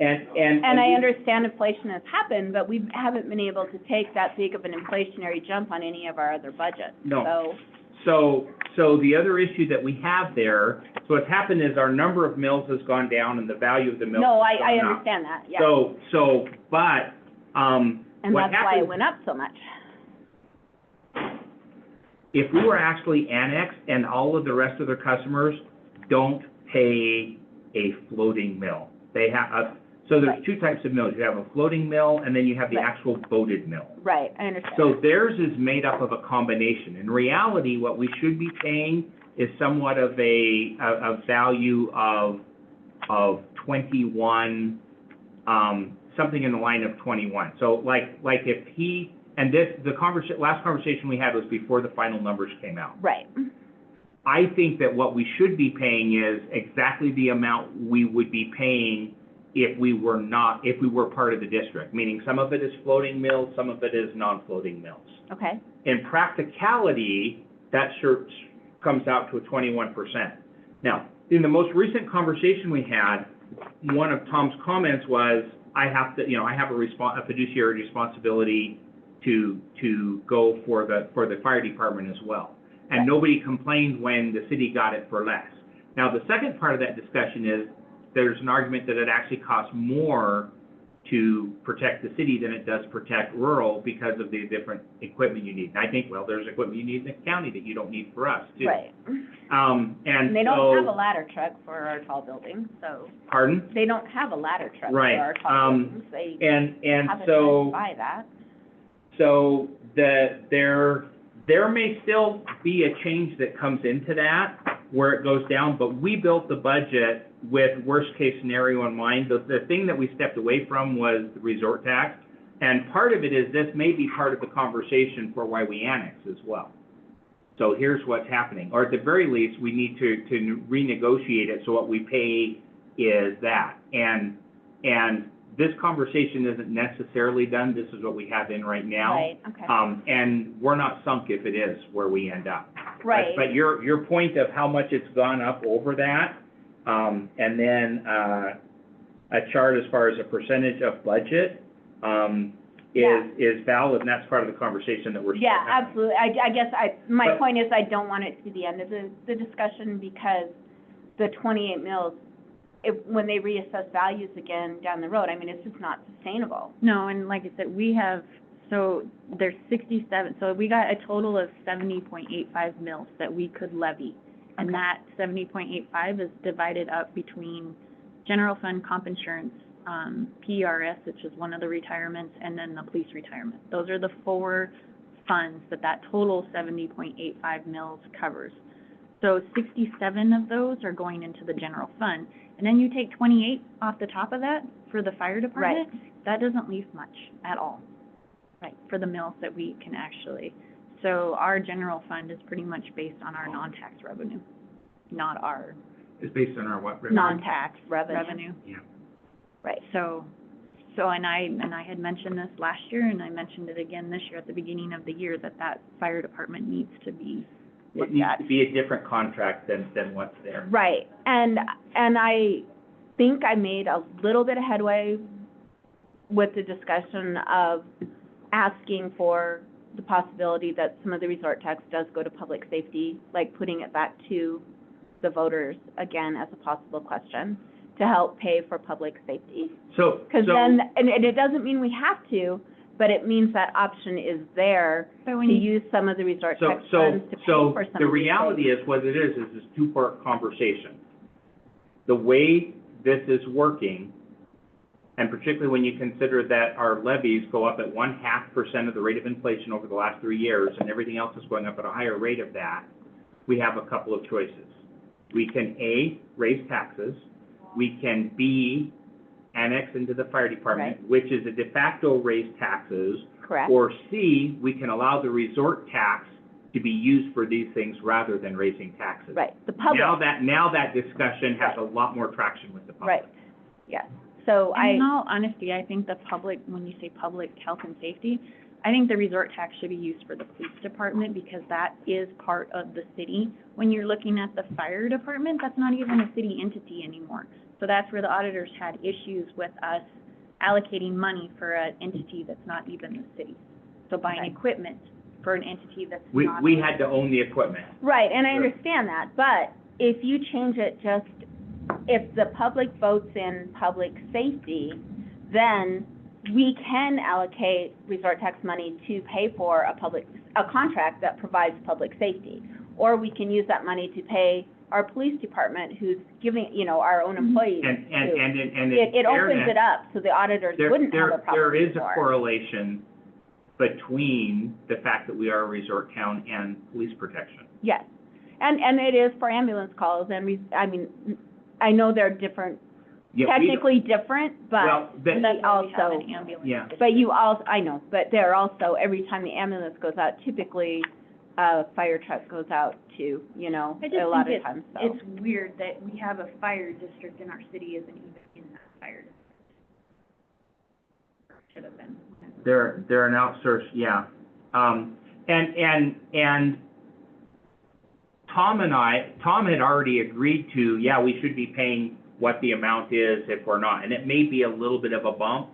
S6: and I understand inflation has happened, but we haven't been able to take that big of an inflationary jump on any of our other budgets.
S2: No. So the other issue that we have there, so what's happened is our number of mills has gone down and the value of the mills
S6: No,
S2: has gone
S6: I
S2: up.
S6: understand that, yeah.
S2: But,
S6: And
S2: what
S6: that's why it
S2: happened-
S6: went up so much.
S2: if we were actually annexed and all of the rest of their customers don't pay a floating mill, they have, so there's
S6: Right.
S2: two types of mills. You have a floating mill, and then you have the
S6: Right.
S2: actual voted mill.
S6: Right, I understand.
S2: So theirs is made up of a combination. In reality, what we should be paying is somewhat of a value of 21, something in the line of 21. So like if he, and this, last conversation we had was before the final numbers came out.
S6: Right,
S2: I think that what we should be paying is exactly the amount we would be paying if we were part of the district, meaning some of it is floating mills, some of it is non-floating mills.
S6: okay,
S2: In practicality, that sure comes out to a 21%. Now, in the most recent conversation we had, one of Tom's comments was, I have a fiduciary responsibility to go for the fire department as well. And nobody complained when the city got it for less. Now, the second part of that discussion is, there's an argument that it actually costs more to protect the city than it does protect rural because of the different equipment you need. And I think, well, there's equipment you need in the county that you don't need for us, too.
S6: right.
S2: And
S6: And they don't have a
S2: so,
S6: ladder truck for our tall buildings, so,
S2: pardon?
S6: they don't have a ladder truck for
S2: Right,
S6: our tall buildings. They
S2: And
S6: haven't
S2: so,
S6: to buy that.
S2: so there may still be a change that comes into that, where it goes down, but we built the budget with worst-case scenario in mind. The thing that we stepped away from was the resort tax, and part of it is this may be part of the conversation for why we annex as well. So here's what's happening, or at the very least, we need to renegotiate it, so what we pay is that. And this conversation isn't necessarily done, this is what we have in right now.
S6: Right, okay.
S2: And we're not sunk if it is where we end up.
S6: Right.
S2: But your point of how much it's gone up over that, and then, a chart as far as a percentage of budget,
S6: Yeah.
S2: is valid, and that's part of the conversation that we're still
S6: Yeah,
S2: having.
S6: absolutely. I guess my
S2: But-
S6: point is I don't want it to be the end of the discussion because the 28 mills, when they reassess values again down the road, I mean, it's just not sustainable.
S4: No, and like I said, we have, so there's 67, so we got a total of 70.85 mills that we could levy. And
S6: Okay.
S4: that 70.85 is divided up between general fund, comp insurance, PRS, which is one of the retirements, and then the police retirement. Those are the four funds that total 70.85 mills covers. So 67 of those are going into the general fund. And then you take 28 off the top of that for the fire department. That doesn't leave much at all. Right. For the mills that we can actually. So our general fund is pretty much based on our non-tax revenue, not our
S2: It's based on our what? revenue?
S6: Non-tax revenue.
S4: revenue.
S2: Yeah.
S6: Right.
S4: So, and I had mentioned this last year, and I mentioned it again this year at the beginning of the year, that fire department needs to be
S2: It
S4: looked
S2: needs
S4: at.
S2: to be a different contract than what's there.
S6: Right, and I think I made a little bit of headway with the discussion of asking for the possibility that some of the resort tax does go to public safety, like putting it back to the voters again as a possible question to help pay for public safety. Because then, and it doesn't mean we have to, but it means that option is there
S4: But
S6: to
S4: when you,
S6: use some of the resort tax funds to pay
S2: So
S6: for some
S2: the
S6: of these
S2: reality
S6: things.
S2: is, what it is this two-part conversation. The way this is working, and particularly when you consider that our levies go up at 0.5% of the rate of inflation over the last 3 years, and everything else is going up at a higher rate of that, we have a couple of choices. We can, A, raise taxes. We can, B, annex into the fire department, which is a de facto raise taxes.
S6: Correct.
S2: Or C, we can allow the resort tax to be used for these things rather than raising taxes.
S6: Right, the public.
S2: Now that discussion has a lot more traction with the public.
S6: Right, yes. So
S4: and in all honesty, I think the public, when you say public health and safety, I think the resort tax should be used for the police department because that is part of the city. When you're looking at the fire department, that's not even a city entity anymore. So that's where the auditors had issues with us allocating money for an entity that's not even the city. So buying
S6: Okay.
S4: equipment for an entity that's
S2: We
S4: not.
S2: had to own the equipment.
S6: Right, and I
S2: Sure.
S6: understand that, but if you change it just, if the public votes in public safety, then we can allocate resort tax money to pay for a public, a contract that provides public safety. Or we can use that money to pay our police department, who's giving, you know, our own employees
S2: And
S6: too.
S2: in
S6: It opens
S2: fairness,
S6: it up, so the auditors wouldn't have a problem
S2: there is a
S6: anymore.
S2: correlation between the fact that we are a resort town and police protection.
S6: Yes, and it is for ambulance calls, and I mean, I know they're different,
S2: Yeah, we-
S6: technically different, but
S2: Well,
S6: we
S2: that-
S6: also,
S2: yeah.
S6: but you also, I know, but they're also, every time the ambulance goes out, typically, a fire truck goes out too, you know,
S4: I just
S6: a lot
S4: think
S6: of times, so.
S4: It's weird that we have a fire district and our city isn't even in that fire district. Should have been.
S2: They're an outsourced, yeah. And Tom had already agreed to, yeah, we should be paying what the amount is if we're not, and it may be a little bit of a bump.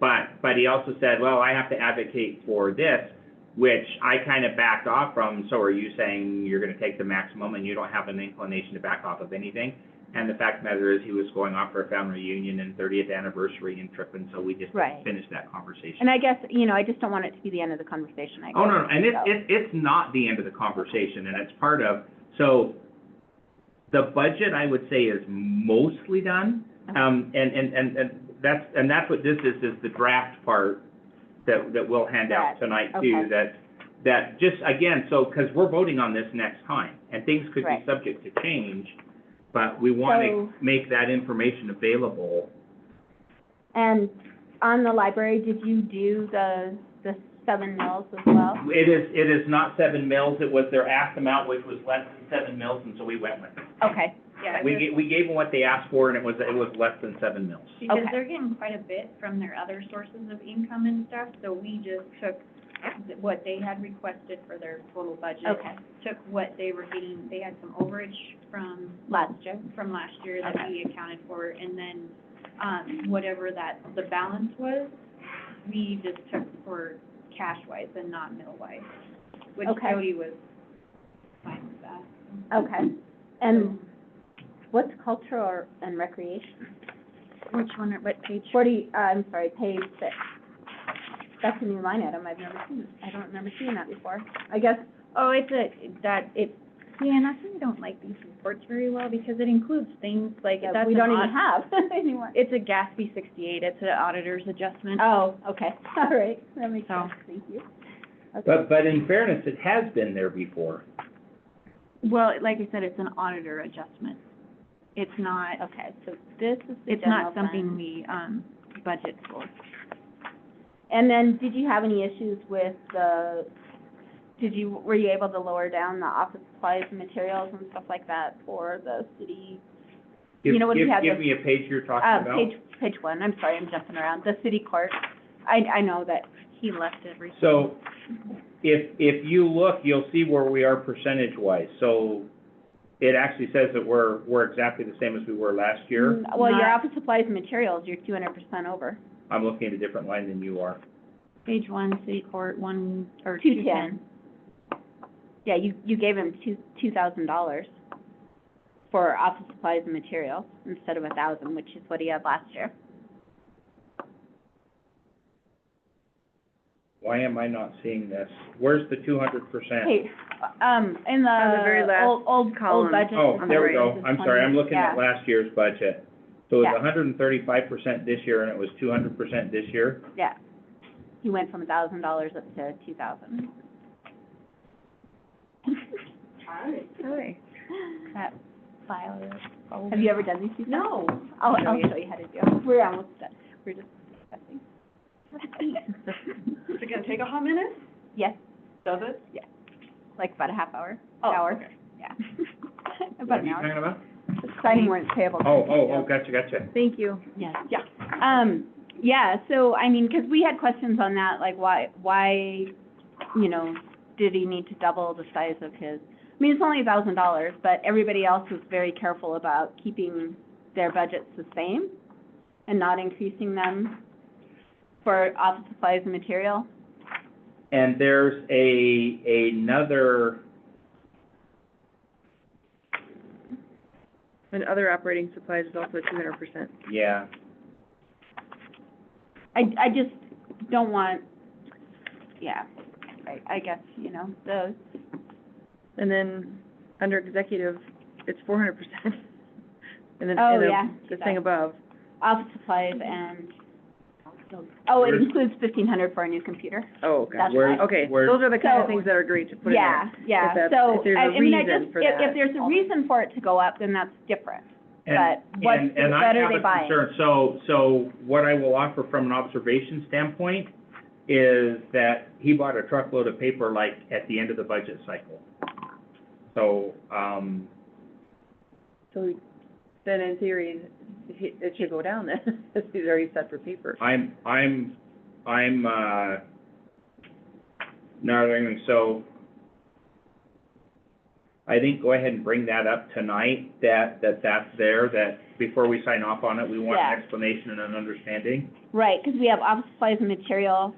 S2: But he also said, well, I have to advocate for this, which I kind of backed off from. So are you saying you're gonna take the maximum and you don't have an inclination to back off of anything? And the fact of the matter is, he was going off for a family reunion and 30th anniversary and trip, and so we just
S6: Right.
S2: finished that conversation.
S6: And I guess, you know, I just don't want it to be the end of the conversation, I guess.
S2: Oh, no, and
S6: so.
S2: it's not the end of the conversation, and it's part of, so the budget, I would say, is mostly done. And that's what this is the draft part that we'll hand out
S6: Right,
S2: tonight
S6: okay.
S2: too, that just, again, so, because we're voting on this next time, and things could be
S6: Right.
S2: subject to change, but we want to
S6: So-
S2: make that information available.
S6: And on the library, did you do the 7 mills as well?
S2: It is not 7 mills, it was their asked amount, which was less than 7 mills, and so we went with it.
S6: Okay,
S4: Yeah,
S2: We gave them what they asked for, and it was less than 7 mills.
S4: because
S6: Okay.
S4: they're getting quite a bit from their other sources of income and stuff, so we just took what they had requested for their total budget.
S6: okay,
S4: Took what they were getting, they had some overage from
S6: last year.
S4: last year that
S6: Okay.
S4: we accounted for, and then, whatever the balance was, we just took for cash-wise and not mill-wise, which
S6: Okay.
S4: Jody was fine with that.
S6: Okay. And what's cultural and recreation?
S4: Which one, what page?
S6: Page 6. That's a new line item, I've never seen, I don't remember seeing that before. I guess,
S4: Oh, it's yeah, and that's why I don't like these reports very well, because it includes things like,
S6: that
S4: that's
S6: we
S4: an
S6: don't even
S4: aud-
S6: have anymore.
S4: It's a GASB 68, it's an auditor's adjustment.
S6: Oh, okay, all right, that makes
S4: So-
S6: sense, thank you. Okay.
S2: But in fairness, it has been there before.
S4: Well, like I said, it's an auditor adjustment. It's not,
S6: Okay, so this is the
S4: it's
S6: general
S4: not something
S6: fund.
S4: we, budget for.
S6: And then, did you have any issues with were you able to lower down the office supplies and materials and stuff like that for the city? You know, when we had
S2: Give
S6: the-
S2: me a page you're talking about.
S6: Page 1, I'm sorry, I'm jumping around, the city court. I know that
S4: He left it recently.
S2: So, if you look, you'll see where we are percentage-wise. So, it actually says that we're exactly the same as we were last year.
S6: Well, your
S4: Not-
S6: office supplies and materials, you're 200% over.
S2: I'm looking at a different line than you are.
S4: Page 1, city court, 210.
S6: 210. Yeah, you gave him $2,000 for office supplies and materials instead of 1,000, which is what he had last year.
S2: Why am I not seeing this? Where's the 200%?
S6: Hey, in the
S3: On the very last
S6: old
S3: column.
S6: budget.
S2: Oh, there we
S3: right.
S2: go. I'm sorry, I'm looking at
S6: Yeah.
S2: last year's budget. So
S6: Yeah.
S2: it's 135% this year, and it was 200% this year?
S6: Yeah. He went from $1,000 up to 2,000.
S4: Sorry.
S6: That
S4: File is over.
S6: Have you ever done these before?
S4: No.
S6: I'll show you how to do it. We're almost done. We're just discussing.
S7: Is it gonna take a hot minute?
S6: Yes,
S7: Does it?
S6: like about a half hour.
S7: Oh,
S6: Hour.
S7: okay.
S6: Yeah.
S2: What
S6: About
S2: are
S6: an
S2: you
S6: hour.
S2: talking about?
S6: Signing warrants payable.
S2: Oh, gotcha.
S3: Thank you.
S6: Yes.
S7: Yeah.
S6: Yeah, so, I mean, 'cause we had questions on that, like why, you know, did he need to double the size of his? I mean, it's only $1,000, but everybody else was very careful about keeping their budgets the same and not increasing them for office supplies and material.
S2: And there's another,
S3: And other operating supplies is also 200%.
S2: yeah,
S6: I just don't want, yeah, I guess, you know, the,
S3: And then, under executive, it's 400%. And then,
S6: Oh,
S3: and
S6: yeah.
S3: the thing above,
S6: office supplies and, oh, it
S2: Where's-
S6: includes 1,500 for a new computer.
S3: oh, okay.
S6: That's
S2: Where-
S6: right.
S3: Okay,
S2: where-
S3: those are the kind of
S6: So-
S3: things that are great to put in there.
S6: Yeah, yeah,
S3: If that's-
S6: so,
S3: if there's a
S6: I mean, I
S3: reason
S6: just,
S3: for
S6: if
S3: that.
S6: there's a reason for it to go up, then that's different.
S2: And-
S6: But what
S2: and I
S6: are
S2: have
S6: they
S2: a
S6: buying?
S2: concern. So what I will offer from an observation standpoint is that he bought a truckload of paper like at the end of the budget cycle. So,
S3: So then in theory, it should go down then, if he's already set for paper.
S2: I'm not even, so I think go ahead and bring that up tonight, that's there, that before we sign off on it, we want
S6: Yeah.
S2: an explanation and an understanding.
S6: Right, because we have office supplies and material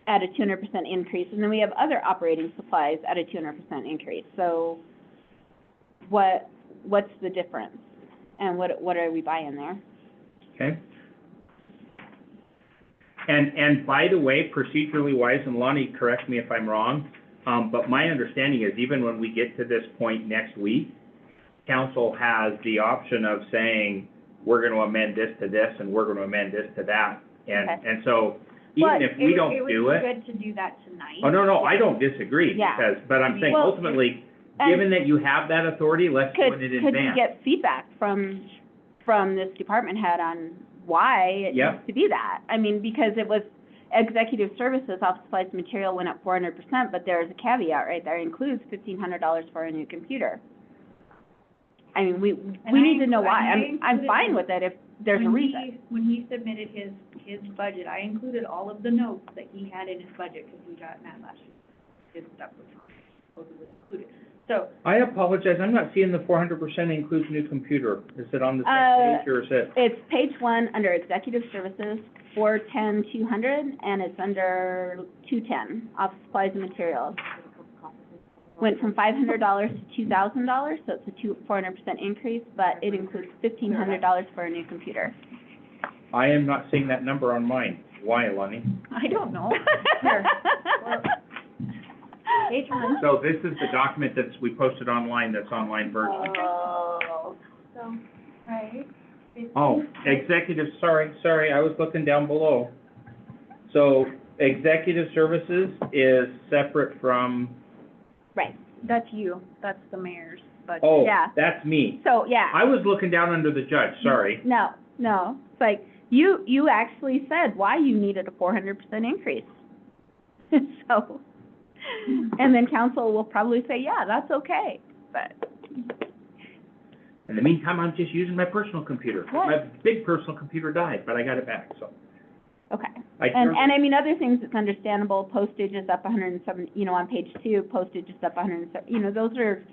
S6: at a 200% increase, and then we have other operating supplies at a 200% increase. So what's the difference? And what are we buying there?
S2: Okay? And by the way, procedurally wise, and Lonnie, correct me if I'm wrong, but my understanding is even when we get to this point next week, council has the option of saying, we're gonna amend this to this, and we're gonna amend this to that.
S6: Okay.
S2: And so, even
S6: But
S2: if we don't do
S4: It would
S2: it,
S4: be good to do that tonight.
S2: oh, no, I don't disagree,
S6: Yeah.
S2: because, but I'm saying
S6: Well,
S2: ultimately,
S6: and
S2: given that you have that authority, let's do it in
S6: Could we
S2: advance.
S6: get feedback from this department head on why it
S2: Yep.
S6: needs to be that? I mean, because it was executive services, office supplies, material went up 400%, but there's a caveat right there, includes $1,500 for a new computer. I mean, we
S4: And
S6: need to know why.
S4: I
S6: I'm
S4: included
S6: fine
S4: in-
S6: with it if there's a
S4: When
S6: reason.
S4: When he submitted his budget, I included all of the notes that he had in his budget, because we got mad last year. His stuff was supposedly included. So,
S2: I apologize, I'm not seeing the 400% includes new computer. Is it on the
S6: Uh,
S2: same page, or is it?
S6: It's page 1 under executive services, 410-200, and it's under 210, office supplies and materials. Went from $500 to $2,000, so it's a 400% increase, but it includes $1,500 for a new computer.
S2: I am not seeing that number on mine. Why, Lonnie?
S4: I don't know. Here. Page 1.
S2: So this is the document we posted online, that's online version.
S6: Oh.
S4: So, right.
S2: Oh, executive, sorry, I was looking down below. So executive services is separate from,
S6: Right,
S4: That's you, that's the mayor's budget.
S2: oh,
S6: Yeah.
S2: that's me.
S6: so, yeah.
S2: I was looking down under the judge, sorry.
S6: No, it's like, you actually said why you needed a 400% increase. So, and then council will probably say, yeah, that's okay, but,
S2: In the meantime, I'm just using my personal computer. My
S6: Right.
S2: big personal computer died, but I got it back, so.
S6: okay.
S2: I
S6: And I mean, other things, it's understandable, postage is up 107, on page 2, postage is up 107, those are,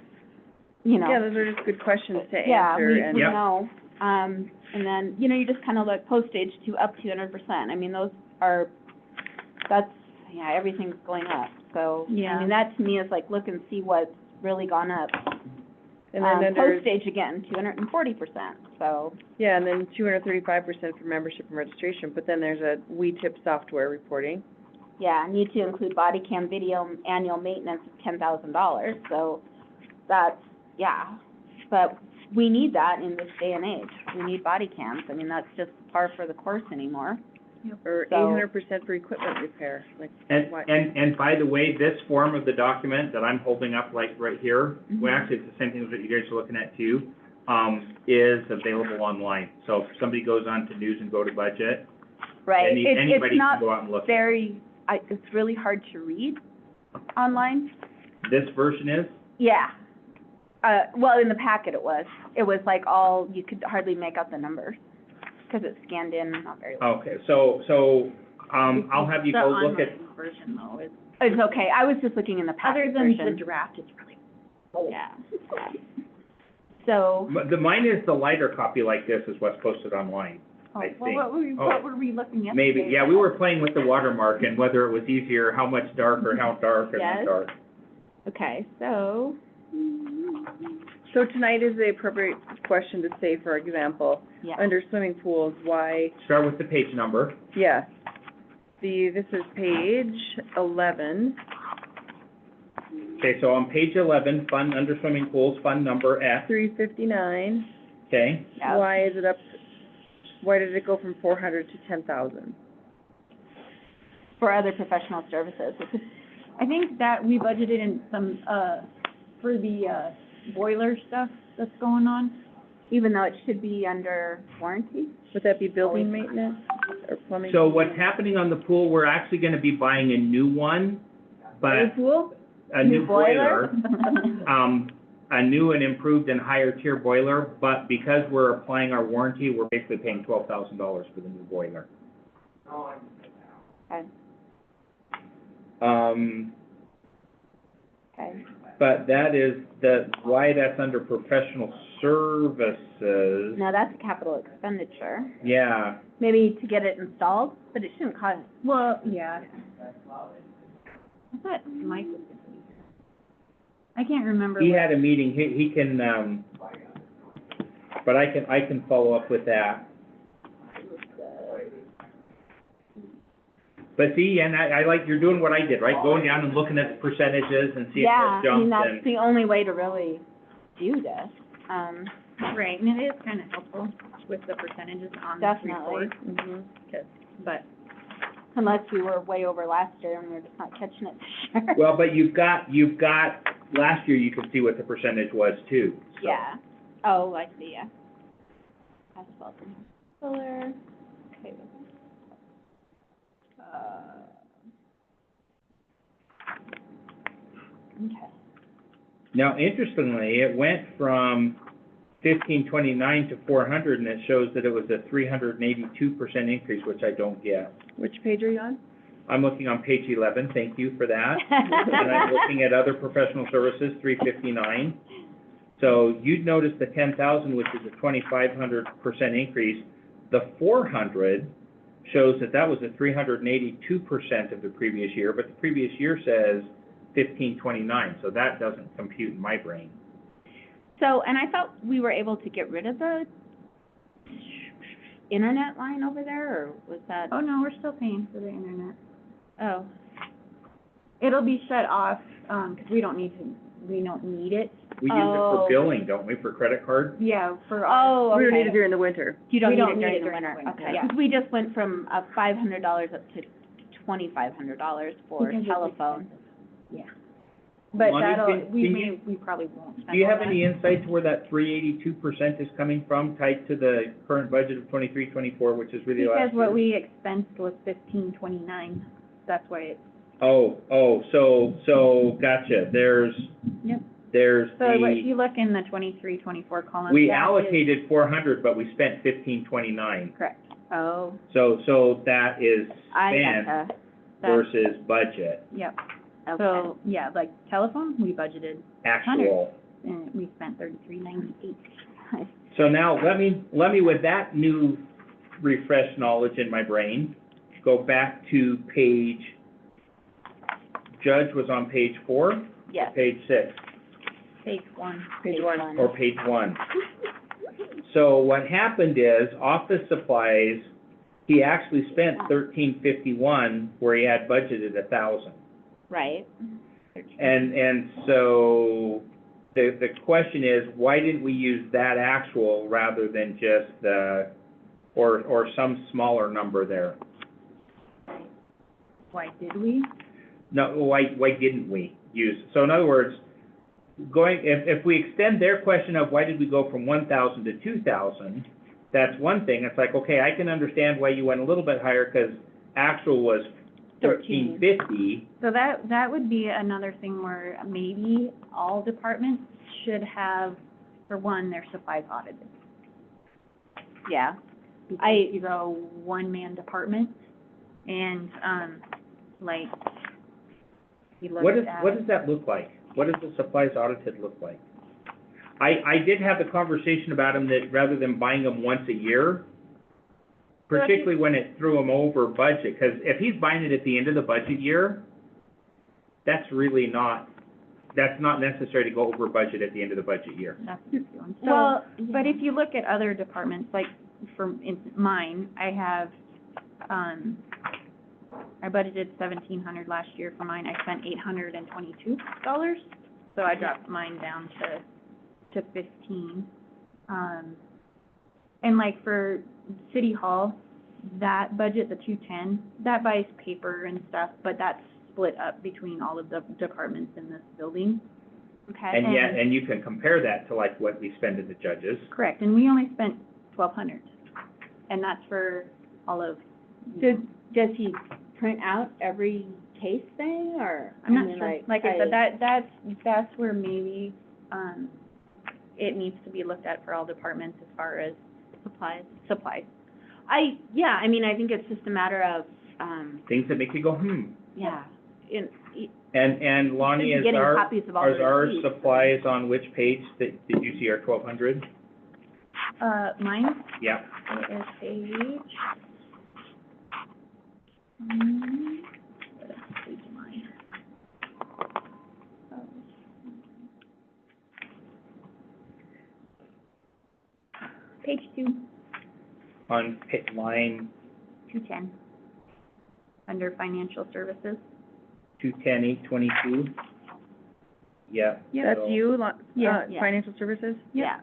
S3: Yeah, those are just good questions to
S6: yeah,
S3: answer,
S6: we
S3: and,
S2: Yep.
S6: know. And then, you just kind of look postage to up 200%. I mean, those are, everything's going up. So, I
S4: Yeah.
S6: mean, that to me is like, look and see what's really gone up.
S3: and then there's,
S6: Postage again, 240%, so,
S3: yeah, and then 235% for membership and registration, but then there's a WeTip software reporting.
S6: yeah, need to include body cam video annual maintenance of $10,000, so that's, but we need that in this day and age. We need body cams. I mean, that's just par for the course anymore.
S3: Or
S6: So-
S3: 800% for equipment repair, like,
S2: And,
S3: what?
S2: and by the way, this form of the document that I'm holding up like right here, well,
S6: Mhm.
S2: actually, it's the same thing as what you guys are looking at too, is available online. So if somebody goes on to news and go to budget,
S6: Right.
S2: anybody
S6: It's
S2: can
S6: not
S2: go out and look.
S6: it's really hard to read online.
S2: This version is?
S6: Yeah. Well, in the packet it was like you could hardly make out the numbers, because it's scanned in not very well.
S2: Okay, so, I'll have you go look at,
S4: The online version, though, is,
S6: It's okay, I was just looking in the packet
S4: other than the
S6: version.
S4: draft, it's really,
S6: Yeah. So,
S2: mine is the lighter copy like this is what's posted online, I think.
S4: what were we looking at?
S2: Maybe, yeah, we were playing with the watermark and whether it was easier, how much darker, how dark or not
S6: Yes.
S2: dark.
S6: okay, so,
S3: So tonight is the appropriate question to say, for example,
S6: yeah.
S3: under swimming pools, why,
S2: Start with the page number.
S3: yeah, this is page 11.
S2: Okay, so on page 11, fund under swimming pools, fund number F,
S3: 359.
S2: okay?
S6: Yeah.
S3: Why is it up, why did it go from 400 to 10,000?
S6: For other professional services.
S4: I think that we budgeted in some, for the, boiler stuff that's going on.
S6: Even though it should be under warranty?
S3: Would that be building maintenance or plumbing?
S2: So what's happening on the pool, we're actually gonna be buying a new one, but
S4: Pool?
S2: a new boiler, a new and improved and higher tier boiler, but because we're applying our warranty, we're basically paying $12,000 for the new boiler.
S6: Okay, okay.
S2: But that is why that's under professional services.
S6: Now, that's a capital expenditure,
S2: Yeah,
S6: maybe to get it installed, but it shouldn't cost,
S4: Well, yeah. I thought Mike was gonna be here. I can't remember.
S2: he
S4: what-
S2: had a meeting, he can, but I can follow up with that. But see, and I like, you're doing what I did, right? Going down and looking at the percentages and see if
S6: yeah,
S2: it
S6: I mean,
S2: jumps
S6: that's
S2: and,
S6: the only way to really do this.
S4: Right, and it is kind of helpful with the percentages on the
S6: Definitely.
S4: report,
S3: Mhm.
S4: but
S6: Unless we were way over last year and we're just not catching it this year.
S2: well, but you've got, last year you could see what the percentage was too. so.
S6: Yeah. Oh, I see, yeah. Asphalt and solar, okay. Okay.
S2: Now, interestingly, it went from 1529 to 400, and it shows that it was a 382% increase, which I don't get.
S3: Which page are you on?
S2: I'm looking on page 11, thank you for that. And I'm looking at other professional services, 359. So you'd notice the 10,000, which is a 2,500% increase. The 400 shows that that was a 382% of the previous year, but the previous year says 1529, so that doesn't compute in my brain.
S6: So, and I thought we were able to get rid of the internet line over there, or was that,
S4: oh no, we're still paying for the internet.
S6: oh,
S4: It'll be shut off, 'cause we don't need it.
S2: We use it
S6: Oh.
S2: for billing, don't we, for credit card?
S4: Yeah, for our,
S6: oh, okay.
S3: We don't need it during the winter.
S6: You don't
S4: we
S6: need
S4: don't
S6: it
S4: need
S6: during
S4: it
S6: the
S4: during the
S6: winter,
S4: winter,
S6: okay.
S4: yeah.
S6: 'Cause we just went from $500 up to $2,500 for
S4: Because it's
S6: telephone.
S4: but
S2: Lonnie,
S4: that'll,
S2: can you-
S4: we probably won't spend
S2: Do you
S4: all
S2: have
S4: that.
S2: any insight to where that 382% is coming from, tied to the current budget of 23-24, which is really last year?
S4: Because what we expensed was 1529, that's why it's,
S2: So gotcha, there's
S4: Yep.
S2: there's
S4: so if
S2: the,
S4: you look in the 23-24 column.
S2: we
S4: that is-
S2: allocated 400, but we spent 1529.
S4: Correct.
S6: Oh,
S2: So that is
S6: I
S2: spent
S6: gotcha.
S2: versus budget,
S4: Yep,
S6: Okay.
S4: so, yeah, like telephone, we budgeted,
S2: actual.
S4: and we spent 3398.
S2: So now, let me, with that new refreshed knowledge in my brain, go back to Judge was on page 4,
S6: Yes.
S2: page 6,
S4: Page 1.
S3: Page one.
S2: or page 1. So what happened is, office supplies, he actually spent 1351 where he had budgeted 1,000.
S6: Right.
S2: And so, the question is, why didn't we use that actual rather than just or some smaller number there?
S4: Why did we?
S2: No, why didn't we use, so in other words, if we extend their question of why did we go from 1,000 to 2,000, that's one thing, it's like, okay, I can understand why you went a little bit higher, because actual was 1,350.
S4: So that would be another thing where maybe all departments should have, for one, their supplies audited.
S6: Yeah.
S4: Because you're a one-man department, and, like, you look at.
S2: What does that look like? What does the supplies audited look like? I did have the conversation about them that rather than buying them once a year, particularly when it threw him over budget, because if he's buying it at the end of the budget year, that's not necessary to go over budget at the end of the budget year.
S4: That's a good one. So,
S6: Well,
S4: but if you look at other departments, like in mine, I have, I budgeted $1,700 last year for mine, I spent $822, so I dropped mine down to 15. And like for City Hall, that budget, the 210, that buys paper and stuff, but that's split up between all of the departments in this building.
S6: Okay.
S2: And yet, and you can compare that to like what we spend at the judges.
S4: Correct, and we only spent $1,200, and that's for all of,
S6: Does he print out every case thing, or?
S4: I'm not
S6: mean,
S4: sure, like I said, that's where maybe, it needs to be looked at for all departments as far as
S6: Supplies.
S4: supplies.
S6: I mean, I think it's just a matter of,
S2: Things that make you go,
S6: yeah.
S2: And Lonnie,
S6: Should be getting copies of all the
S2: is our
S6: receipts.
S2: supplies on which page? Did you see our 1,200?
S4: Mine
S2: Yeah.
S4: is page, what is page mine? Page 2,
S2: On line
S4: 210, under financial services.
S2: 210-822? Yeah.
S3: That's
S2: so-
S3: you,
S6: Yeah.
S3: financial services?
S6: Yeah.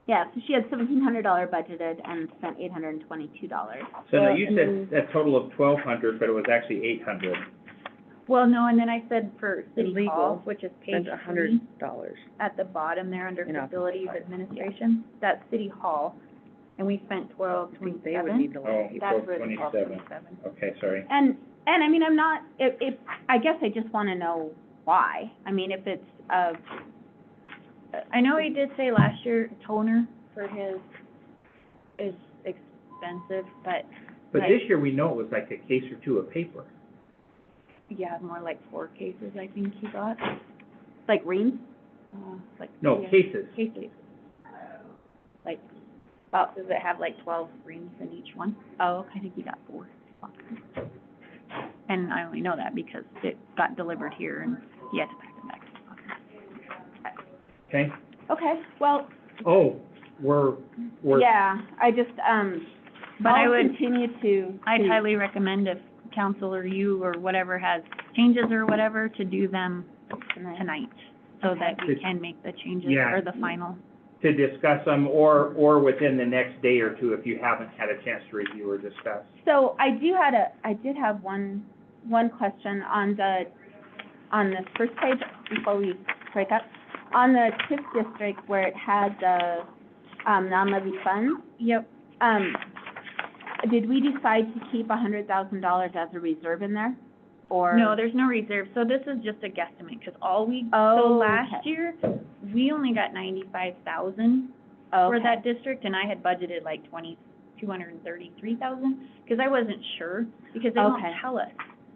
S6: Yeah, so she had $1,700 budgeted and spent $822.
S2: So now you said a total of 1,200, but it was actually 800.
S4: Well, no, and then I said for City
S3: Legal,
S4: Hall, which is page
S3: Spent
S4: three,
S3: $100.
S4: at the bottom there under
S3: In office
S4: facilities
S3: supplies.
S4: administration, that's City Hall, and we spent
S3: I think they would
S4: 1227.
S3: need to
S2: Oh,
S3: look.
S6: That's where the
S2: 1227. Okay, sorry.
S6: And I mean, I'm not, I guess I just want to know why. I mean, if it's,
S4: I know he did say last year toner for his is expensive, but
S2: But
S4: Right.
S2: this year, we know it was like a case or two of paper.
S4: yeah, more like 4 cases I think he got,
S6: like reams?
S4: like.
S2: No,
S4: yeah,
S2: cases.
S4: Cases. Like, about, does it have like 12 rings in each one?
S6: Oh,
S4: I think he got 4. And I only know that because it got delivered here and he had to pack it back.
S2: Okay?
S6: okay, well,
S2: Oh, we're,
S6: yeah, I just,
S4: But I
S6: I'll
S4: would-
S6: continue to.
S4: I'd
S6: to-
S4: highly recommend if council or you or whatever has changes or whatever, to do them tonight, so that we can make the changes
S2: Yeah.
S4: or the final.
S2: to discuss them, or within the next day or two if you haven't had a chance to review or discuss.
S6: So I did have one question on the first page before we break up. On the TIF district where it had the, non-levy funds,
S4: Yep.
S6: did we decide to keep $100,000 as a reserve in there? Or?
S4: No, there's no reserve, so this is just a guesstimate, because so
S6: Oh,
S4: last
S6: okay.
S4: year, we only got 95,000 for
S6: Okay.
S4: that district, and I had budgeted like 233,000, because I wasn't sure, because they don't
S6: Okay.
S4: tell us.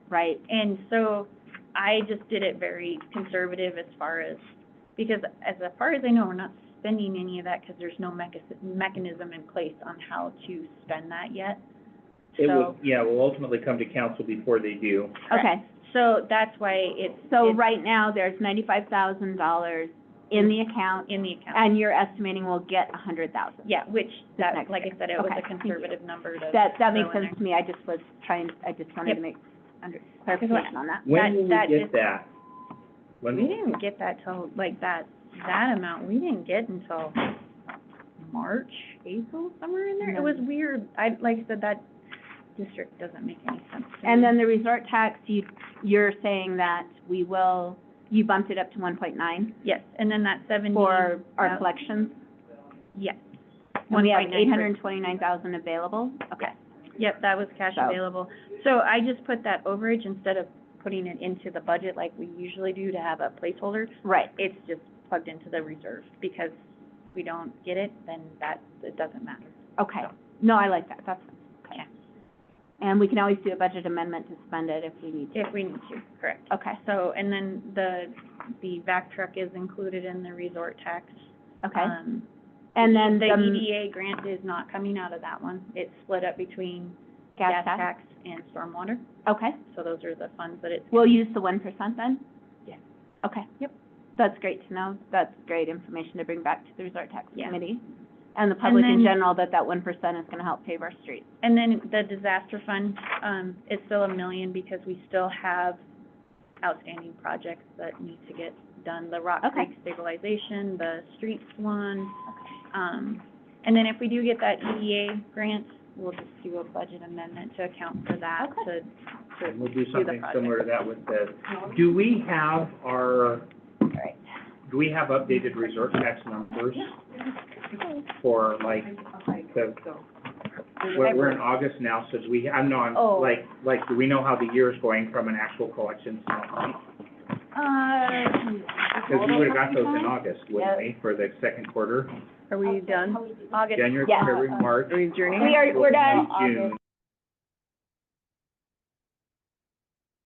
S6: Right,
S4: And so I just did it very conservative as far as I know, we're not spending any of that because there's no mechanism in place on how to spend that yet.
S2: It
S4: So,
S2: will ultimately come to council before they do.
S6: okay.
S4: so that's why
S6: So
S4: it's
S6: right now, there's $95,000 in the account,
S4: in the account.
S6: and you're estimating we'll get $100,000.
S4: Yeah, which, that,
S6: next
S4: like I
S6: year.
S4: said, it was
S6: Okay,
S4: a
S6: thank you.
S4: conservative number to.
S6: That makes
S4: throw in
S6: sense to me, I just wanted
S4: Yep.
S6: to make clarification on that.
S2: When will we
S4: that
S2: get
S4: just-
S2: that? When,
S4: We didn't get that till, like, that amount, we didn't get until March, April, somewhere in there. It was weird. Like I said, that district doesn't make any sense to me.
S6: And then the resort tax, you're saying that you bumped it up to 1.9
S4: Yes, and then that 70.
S6: for our collections?
S4: Yes.
S6: And we have
S4: 1.9 for-
S6: 829,000 available? Okay.
S4: Yep, that was cash
S6: So-
S4: available. So I just put that overage instead of putting it into the budget like we usually do to have a placeholder.
S6: Right.
S4: It's just plugged into the reserve, because if we don't get it, then it doesn't matter.
S6: Okay. No, I like that, that's, okay.
S4: Yeah.
S6: And we can always do a budget amendment to spend it if we need to.
S4: If we need to, correct.
S6: Okay,
S4: So, and then the vac truck is included in the resort tax.
S6: okay.
S4: And
S6: And then
S4: the
S6: the
S4: EDA grant is not coming out of that one. It's split up between gas tax and stormwater.
S6: Okay.
S4: So those are the funds that it's.
S6: We'll use the 1% then?
S4: Yes.
S6: Okay.
S4: Yep.
S6: That's great to know. That's great information to bring back to the Resort Tax
S4: Yeah.
S6: Committee. and the public in
S4: then-
S6: general, that 1% is gonna help pave our streets.
S4: And then the disaster fund, is still $1 million because we still have outstanding projects that need to get done. The Rock
S6: Okay.
S4: Creek stabilization, the streets one. And then if we do get that EDA grant, we'll just do a budget amendment to account for that,
S6: Okay.
S4: to
S2: And we'll do
S4: the
S2: something
S4: project.
S2: similar to that with the, do we have our,
S6: Right.
S2: do we have updated resort tax numbers for like, the, we're in August now, so do we, I'm not,
S6: Oh.
S2: like, do we know how the year is going from an actual collection standpoint? Because we would've got those in August, wouldn't we, for the second quarter?
S3: Are we done?
S4: August.
S2: January,
S6: Yeah.
S2: February, March.
S3: Are we adjourning?
S6: We're done.
S2: June.